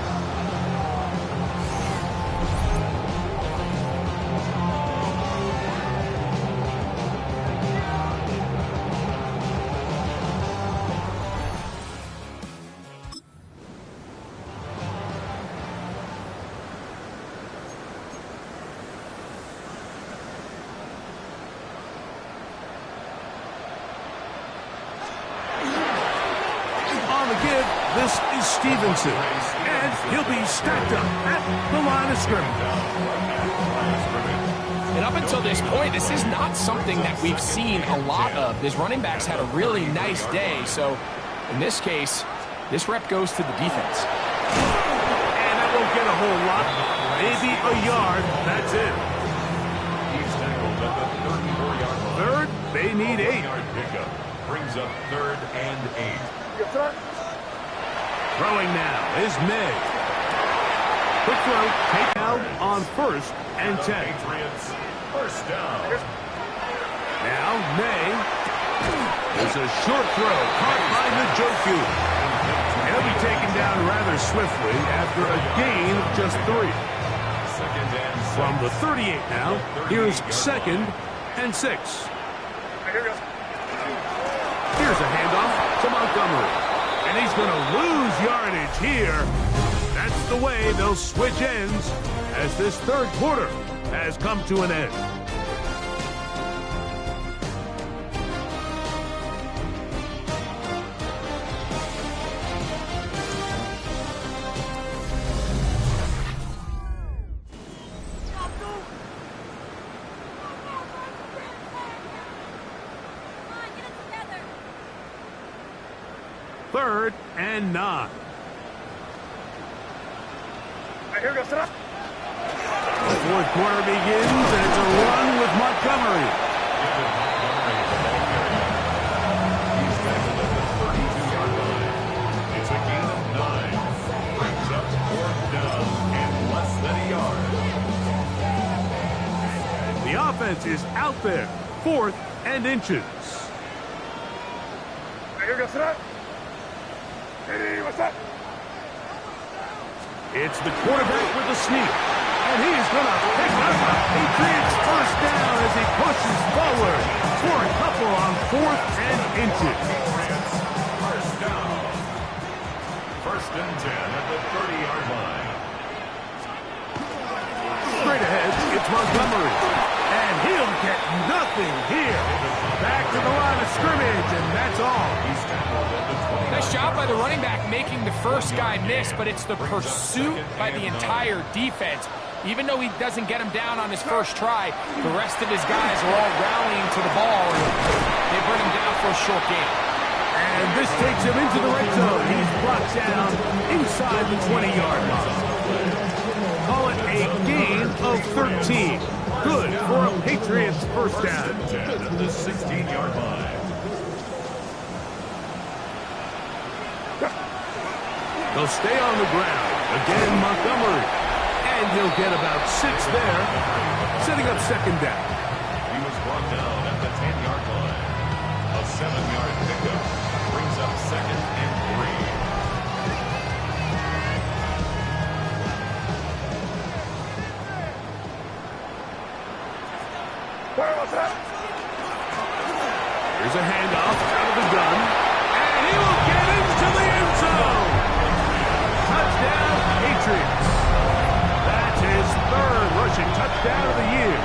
Speaker 3: This is Stevenson, and he'll be stacked up at the line of scrimmage.
Speaker 4: And up until this point, this is not something that we've seen a lot of. His running backs had a really nice day, so in this case, this rep goes to the defense.
Speaker 3: And that won't get a whole lot. Maybe a yard, that's it.
Speaker 2: He's tackled at the 34-yard line.
Speaker 3: Third, they need 8.
Speaker 2: Yard pickup brings up 3rd and 8.
Speaker 3: Throwing now is May. Quick throw, take out on 1st and 10.
Speaker 2: Patriots, first down.
Speaker 3: Now May. There's a short throw caught by Njoku. He'll be taken down rather swiftly after a gain of just 3.
Speaker 2: Second and 6.
Speaker 3: From the 38 now, here's 2nd and 6. Here's a handoff to Montgomery. And he's going to lose yardage here. That's the way they'll switch ends as this 3rd quarter has come to an end. Third and 9. The 4th quarter begins, and it's a run with Montgomery.
Speaker 2: He's tackled at the 32-yard line. It's a gain of 9. Brings up 4th down and less than a yard.
Speaker 3: The offense is out there. 4th and inches. It's the quarterback with the sneak, and he's going to pick up a Patriots first down as he pushes forward for a couple on 4th and inches.
Speaker 2: First down. 1st and 10 at the 30-yard line.
Speaker 3: Straight ahead, it's Montgomery, and he'll get nothing here. Back to the line of scrimmage, and that's all.
Speaker 2: He's tackled at the 20.
Speaker 4: Nice job by the running back making the first guy miss, but it's the pursuit by the entire defense. Even though he doesn't get him down on his first try, the rest of his guys are all rallying to the ball, and they bring him down for a short gain.
Speaker 3: And this takes him into the red zone. He's brought down inside the 20-yard line. Call it a gain of 13. Good for a Patriots first down.
Speaker 2: 10 at the 16-yard line.
Speaker 3: They'll stay on the ground. Again, Montgomery. And he'll get about 6 there, setting up 2nd down.
Speaker 2: He was brought down at the 10-yard line. A 7-yard pickup brings up 2nd and 3.
Speaker 3: Here's a handoff out of the gun. And he will get into the end zone. Touchdown, Patriots. That's his 3rd rushing touchdown of the year.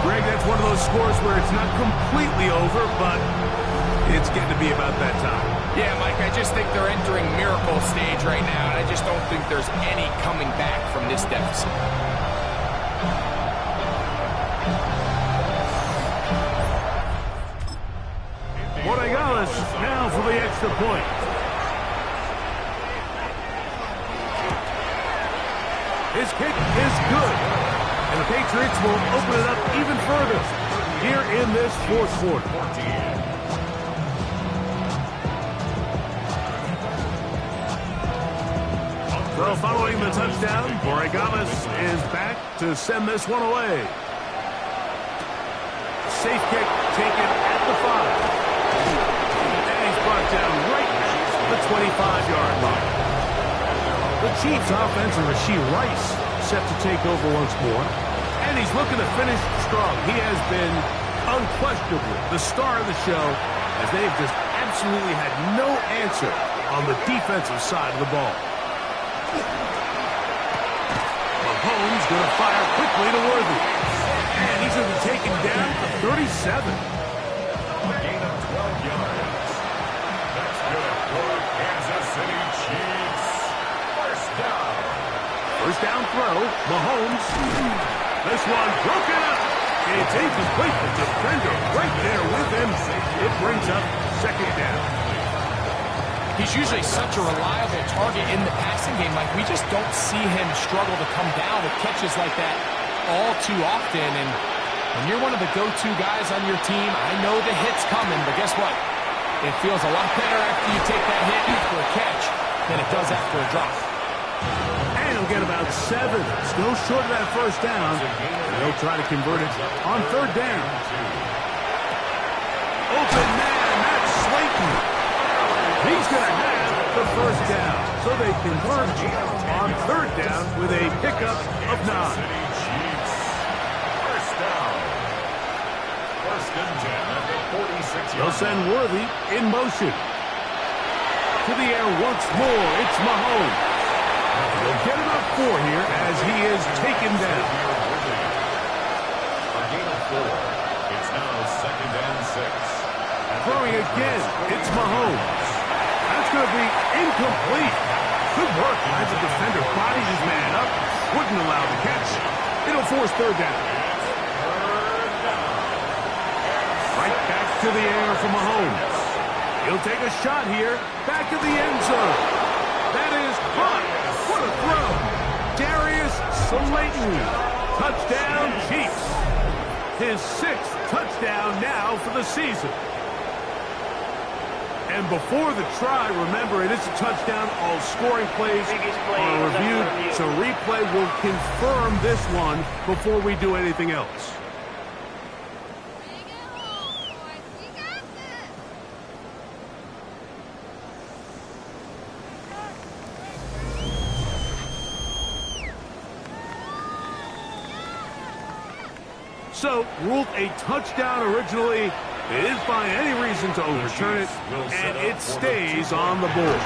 Speaker 3: Greg, that's one of those scores where it's not completely over, but it's getting to be about that time.
Speaker 4: Yeah, Mike, I just think they're entering miracle stage right now, and I just don't think there's any coming back from this deficit.
Speaker 3: Morales now for the extra point. His kick is good, and the Patriots will open it up even further here in this fourth quarter. So following the touchdown, Borregamas is back to send this one away. Safe kick taken at the 5. And he's brought down right at the 25-yard line. The Chiefs' offensive Rashee Rice set to take over once more. And he's looking to finish strong. He has been unquestionably the star of the show, as they have just absolutely had no answer on the defensive side of the ball. Mahomes going to fire quickly to Worthy. And he's going to be taken down for 37.
Speaker 2: A gain of 12 yards. That's good for Kansas City Chiefs. First down.
Speaker 3: First down throw. Mahomes. This one broken up. It's incomplete. The defender right there with him. It brings up second down.
Speaker 4: He's usually such a reliable target in the passing game, Mike. We just don't see him struggle to come down with catches like that all too often. And when you're one of the go-to guys on your team, I know the hit's coming, but guess what? It feels a lot better after you take that hit after a catch than it does after a drop.
Speaker 3: And he'll get about 7. Still short of that first down. And they'll try to convert it on third down. Open man, that's Slayton. He's going to have the first down. So they convert on third down with a pickup of 9.
Speaker 2: First down. First and 10 at the 46-yard.
Speaker 3: They'll send Worthy in motion. To the air once more, it's Mahomes. He'll get about 4 here as he is taken down.
Speaker 2: A gain of 4. It's now second and 6.
Speaker 3: Throwing again, it's Mahomes. That's going to be incomplete. Good work as the defender bodies his man up. Wouldn't allow the catch. It'll force third down. Right back to the air for Mahomes. He'll take a shot here. Back of the end zone. That is caught. What a throw. Darius Slayton. Touchdown, Chiefs. His 6th touchdown now for the season. And before the try, remember, it is a touchdown. All scoring plays are reviewed, so replay will confirm this one before we do anything else. So, ruled a touchdown originally. It is by any reason to overturn it, and it stays on the board.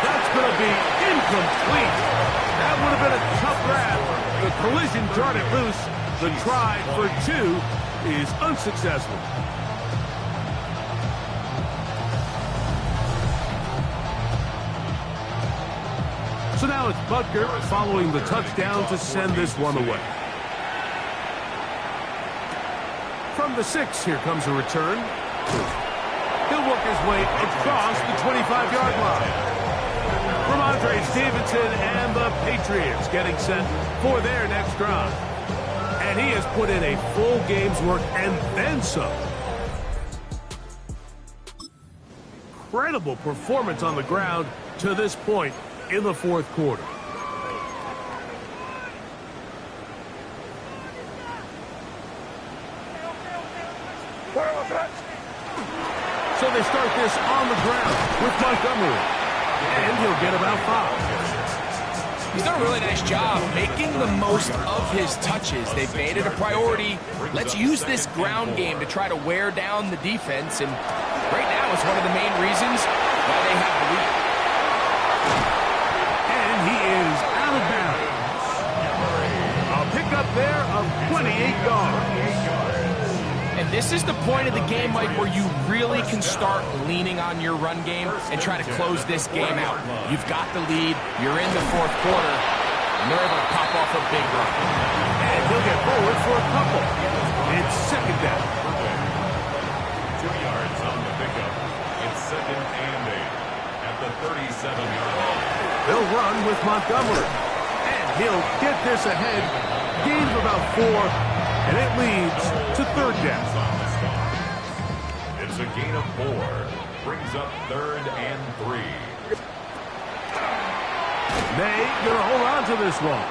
Speaker 3: That's going to be incomplete. That would have been a tough grab. The collision darted loose. The try for 2 is unsuccessful. So now it's Butker following the touchdown to send this one away. From the 6, here comes a return. He'll work his way across the 25-yard line. From Andre Stevenson and the Patriots getting set for their next drive. And he has put in a full game's work and then some. Incredible performance on the ground to this point in the fourth quarter. So they start this on the ground with Montgomery. And he'll get about 5.
Speaker 4: He's done a really nice job making the most of his touches. They've made it a priority. Let's use this ground game to try to wear down the defense. And right now it's one of the main reasons why they have the lead.
Speaker 3: And he is out of bounds. A pickup there of 28 yards.
Speaker 4: is the point of the game, Mike, where you really can start leaning on your run game and try to close this game out. You've got the lead, you're in the fourth quarter, and they're able to pop off a big run.
Speaker 3: And he'll get forward for a couple. It's second down.
Speaker 2: 2 yards on the pickup. It's 2nd and 8 at the 37-yard line.
Speaker 3: They'll run with Montgomery. And he'll get this ahead. Gain of about 4, and it leads to third down.
Speaker 2: It's a gain of 4. Brings up 3rd and 3.
Speaker 3: May gonna hold on to this one.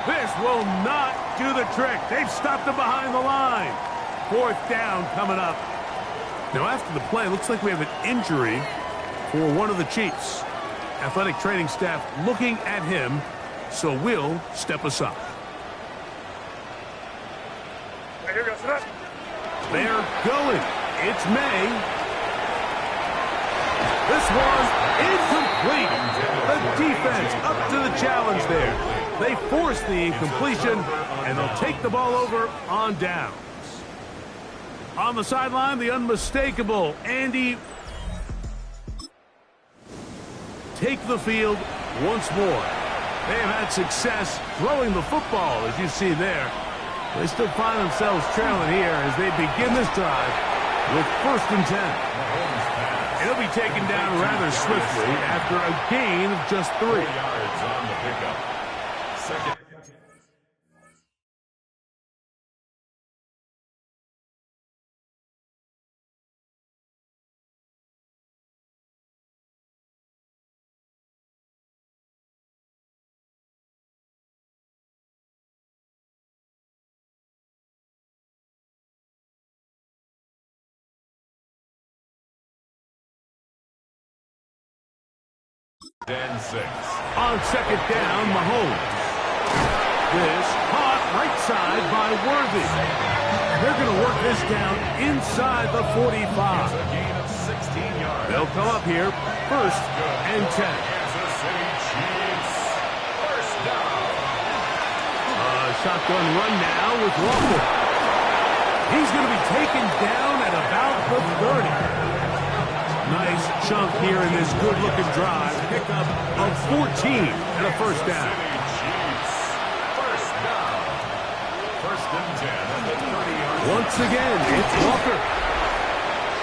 Speaker 3: This will not do the trick. They've stopped him behind the line. 4th down coming up. Now after the play, looks like we have an injury for one of the Chiefs. Athletic training staff looking at him, so we'll step aside. They're going. It's May. This was incomplete. The defense up to the challenge there. They force the incompletion, and they'll take the ball over on downs. On the sideline, the unmistakable Andy take the field once more. They have had success throwing the football, as you see there. They still find themselves trailing here as they begin this drive with 1st and 10. It'll be taken down rather swiftly after a gain of just 3.
Speaker 2: 4 yards on the pickup. 2nd. And 6.
Speaker 3: On 2nd down, Mahomes. This caught right side by Worthy. They're going to work this down inside the 45.
Speaker 2: A gain of 16 yards.
Speaker 3: They'll come up here 1st and 10.
Speaker 2: Kansas City Chiefs. 1st down.
Speaker 3: Shotgun run now with Walker. He's going to be taken down at about the 30. Nice chunk here in this good-looking drive. Pickup of 14 and a 1st down.
Speaker 2: Chiefs. 1st down. 1st and 10 at the 30-yard line.
Speaker 3: Once again, it's Walker.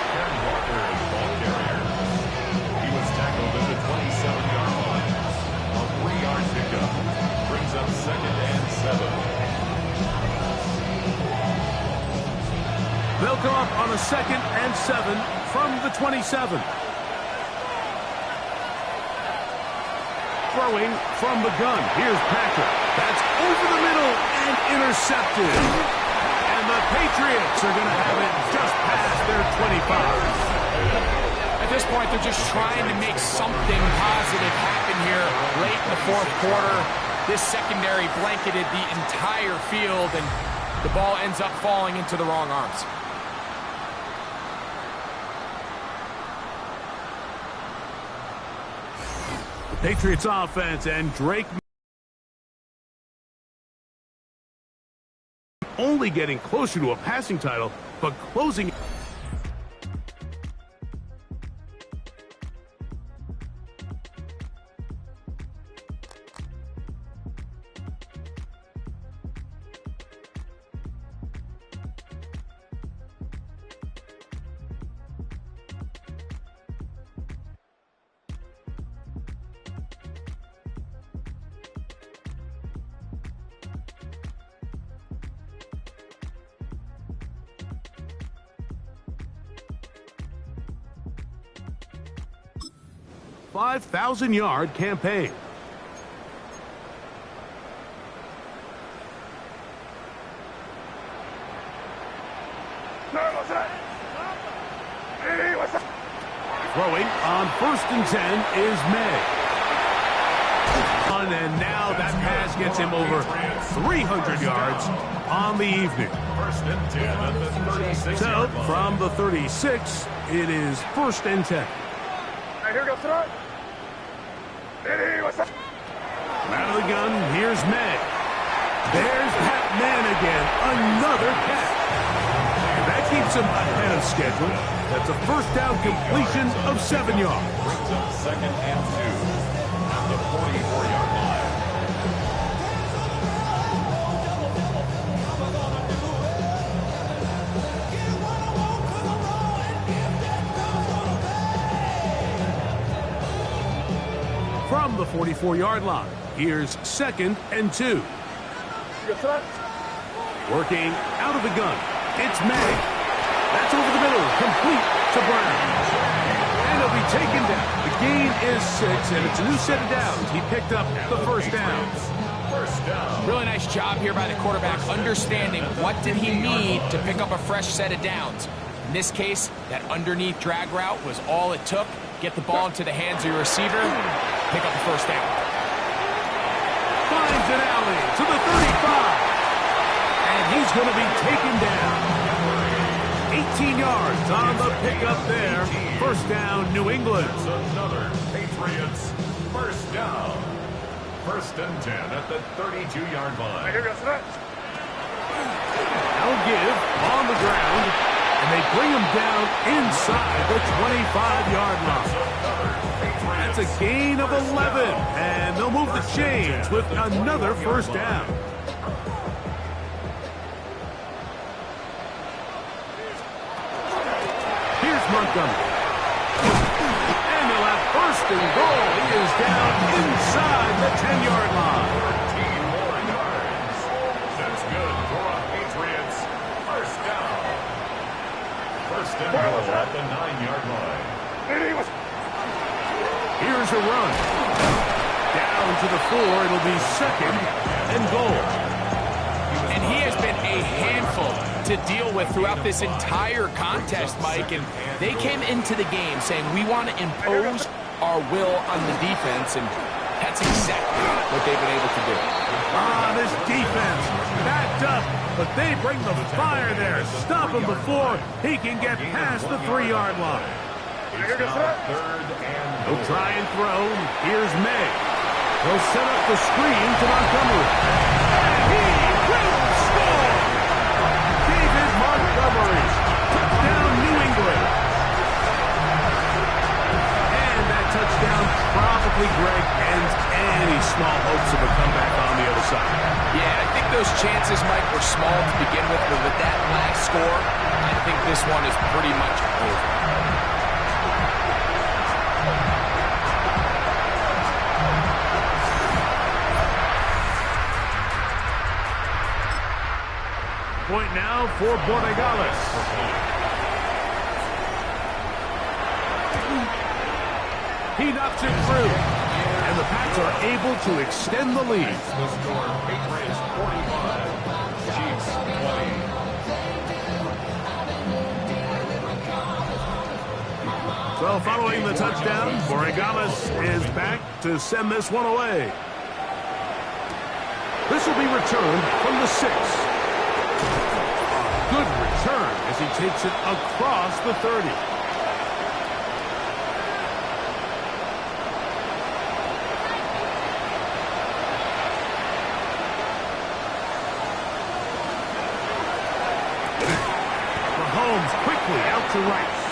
Speaker 2: Aaron Walker is the ball carrier. He was tackled at the 27-yard line. A 3-yard pickup. Brings up 2nd and 7.
Speaker 3: They'll come up on a 2nd and 7 from the 27. Throwing from the gun. Here's Patrick. That's over the middle and intercepted. And the Patriots are going to have it just past their 25.
Speaker 4: At this point, they're just trying to make something positive happen here late in the fourth quarter. This secondary blanketed the entire field, and the ball ends up falling into the wrong arms.
Speaker 3: Patriots offense and Drake only getting closer to a passing title, but closing. $5,000-yard campaign. Throwing on 1st and 10 is May. And now that pass gets him over 300 yards on the evening.
Speaker 2: 1st and 10 at the 36.
Speaker 3: So from the 36, it is 1st and 10.
Speaker 6: Here goes tonight.
Speaker 3: Out of the gun, here's May. There's that man again. Another catch. That keeps him ahead of schedule. That's a first down completion of 7 yards.
Speaker 2: Brings up 2nd and 2 at the 44-yard line.
Speaker 3: From the 44-yard line, here's 2nd and 2. Working out of the gun, it's May. That's over the middle, complete to Brown. And he'll be taken down. The gain is 6, and it's a new set of downs. He picked up the first down.
Speaker 4: Really nice job here by the quarterback, understanding what did he need to pick up a fresh set of downs. In this case, that underneath drag route was all it took. Get the ball into the hands of your receiver, pick up the first down.
Speaker 3: Finds an alley to the 35. And he's going to be taken down. 18 yards on the pickup there. First down, New England.
Speaker 2: It's another Patriots first down. 1st and 10 at the 32-yard line.
Speaker 3: Now give on the ground, and they bring him down inside the 25-yard line. That's a gain of 11, and they'll move the chains with another first down. Here's Montgomery. And they'll have 1st and goal. He is down inside the 10-yard line.
Speaker 2: 13 more yards. That's good for a Patriots first down. 1st and goal at the 9-yard line.
Speaker 3: Here's a run. Down to the 4. It'll be 2nd and goal.
Speaker 4: And he has been a handful to deal with throughout this entire contest, Mike. And they came into the game saying, we want to impose our will on the defense, and that's exactly what they've been able to do.
Speaker 3: This defense backed up, but they bring the fire there. Stop him before he can get past the 3-yard line.
Speaker 2: It's now 3rd and
Speaker 3: He'll try and throw. Here's May. He'll set up the screen to Montgomery. And he will score! David Montgomery. Touchdown, New England. And that touchdown probably, Greg, ends any small hopes of a comeback on the other side.
Speaker 4: Yeah, I think those chances, Mike, were small to begin with, but with that last score, I think this one is pretty much over.
Speaker 3: Point now for Borregales. He knocks it through, and the Pats are able to extend the lead.
Speaker 2: the score, Patriots 45, Chiefs 20.
Speaker 3: So following the touchdown, Borregales is back to send this one away. This will be returned from the 6. Good return as he takes it across the 30. Mahomes quickly out to Rice.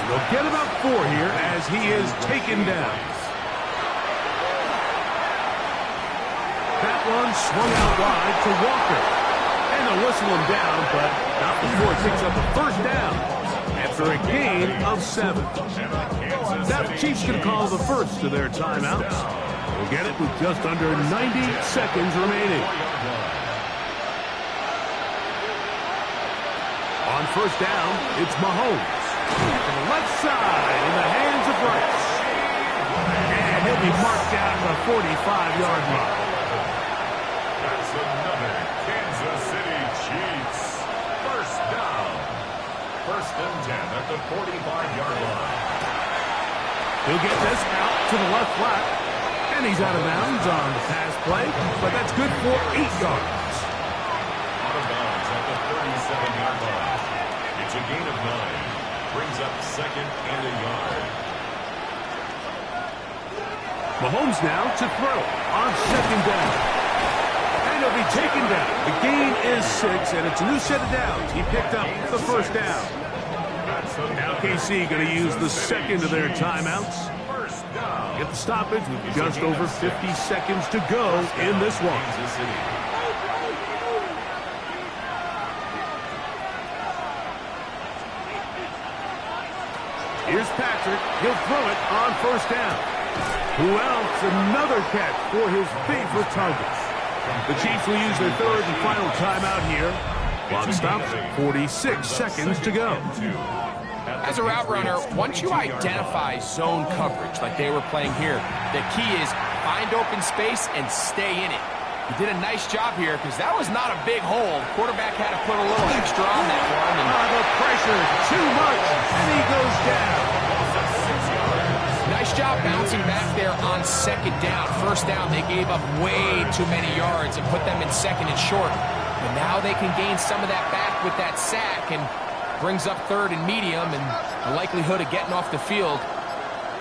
Speaker 3: They'll get about 4 here as he is taken down. That one swung out wide to Walker. And they'll whistle him down, but not before he picks up a first down after a gain of 7. Now the Chiefs can call the first of their timeouts. We'll get it with just under 90 seconds remaining. On first down, it's Mahomes. To the left side in the hands of Rice. And he'll be marked down at the 45-yard line.
Speaker 2: That's another Kansas City Chiefs first down. 1st and 10 at the 45-yard line.
Speaker 3: He'll get this out to the left flat. And he's out of bounds on the pass play, but that's good for 8 yards.
Speaker 2: Out of bounds at the 37-yard line. It's a gain of 9. Brings up 2nd and a yard.
Speaker 3: Mahomes now to throw on 2nd down. And And he'll be taken down. The gain is 6, and it's a new set of downs. He picked up the first down. Now KC going to use the second of their timeouts. Get the stoppage with just over 50 seconds to go in this one. Here's Patrick. He'll throw it on first down. Who else? Another catch for his favorite targets. The Chiefs will use their third and final timeout here. Clock stops, 46 seconds to go.
Speaker 4: As a route runner, once you identify zone coverage like they were playing here, the key is find open space and stay in it. He did a nice job here because that was not a big hole. Quarterback had to put a little extra on that one. And
Speaker 3: the pressure too much, and he goes down.
Speaker 4: Nice job bouncing back there on second down. First down, they gave up way too many yards and put them in second and short. But now they can gain some of that back with that sack and brings up third and medium, and the likelihood of getting off the field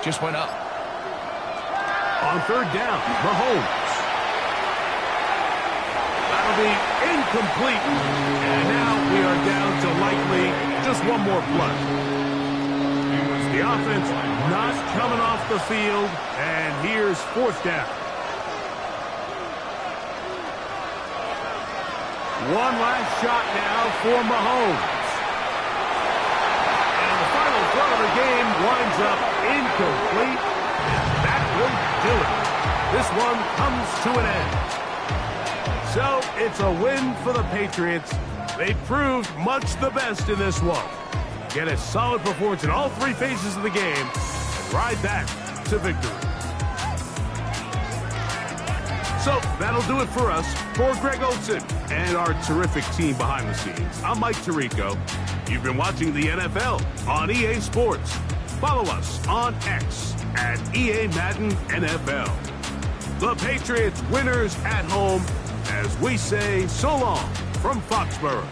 Speaker 4: just went up.
Speaker 3: On third down, Mahomes. That'll be incomplete. And now we are down to likely just one more play. The offense not coming off the field, and here's fourth down. One last shot now for Mahomes. And the final throw of the game winds up incomplete. And that will do it. This one comes to an end. So it's a win for the Patriots. They proved much the best in this one. Get a solid performance in all three phases of the game and ride that to victory. So that'll do it for us. For Greg Olsen and our terrific team behind the scenes, I'm Mike Tirico. You've been watching the NFL on EA Sports. Follow us on X at EA Madden NFL. The Patriots winners at home as we say so long from Foxborough.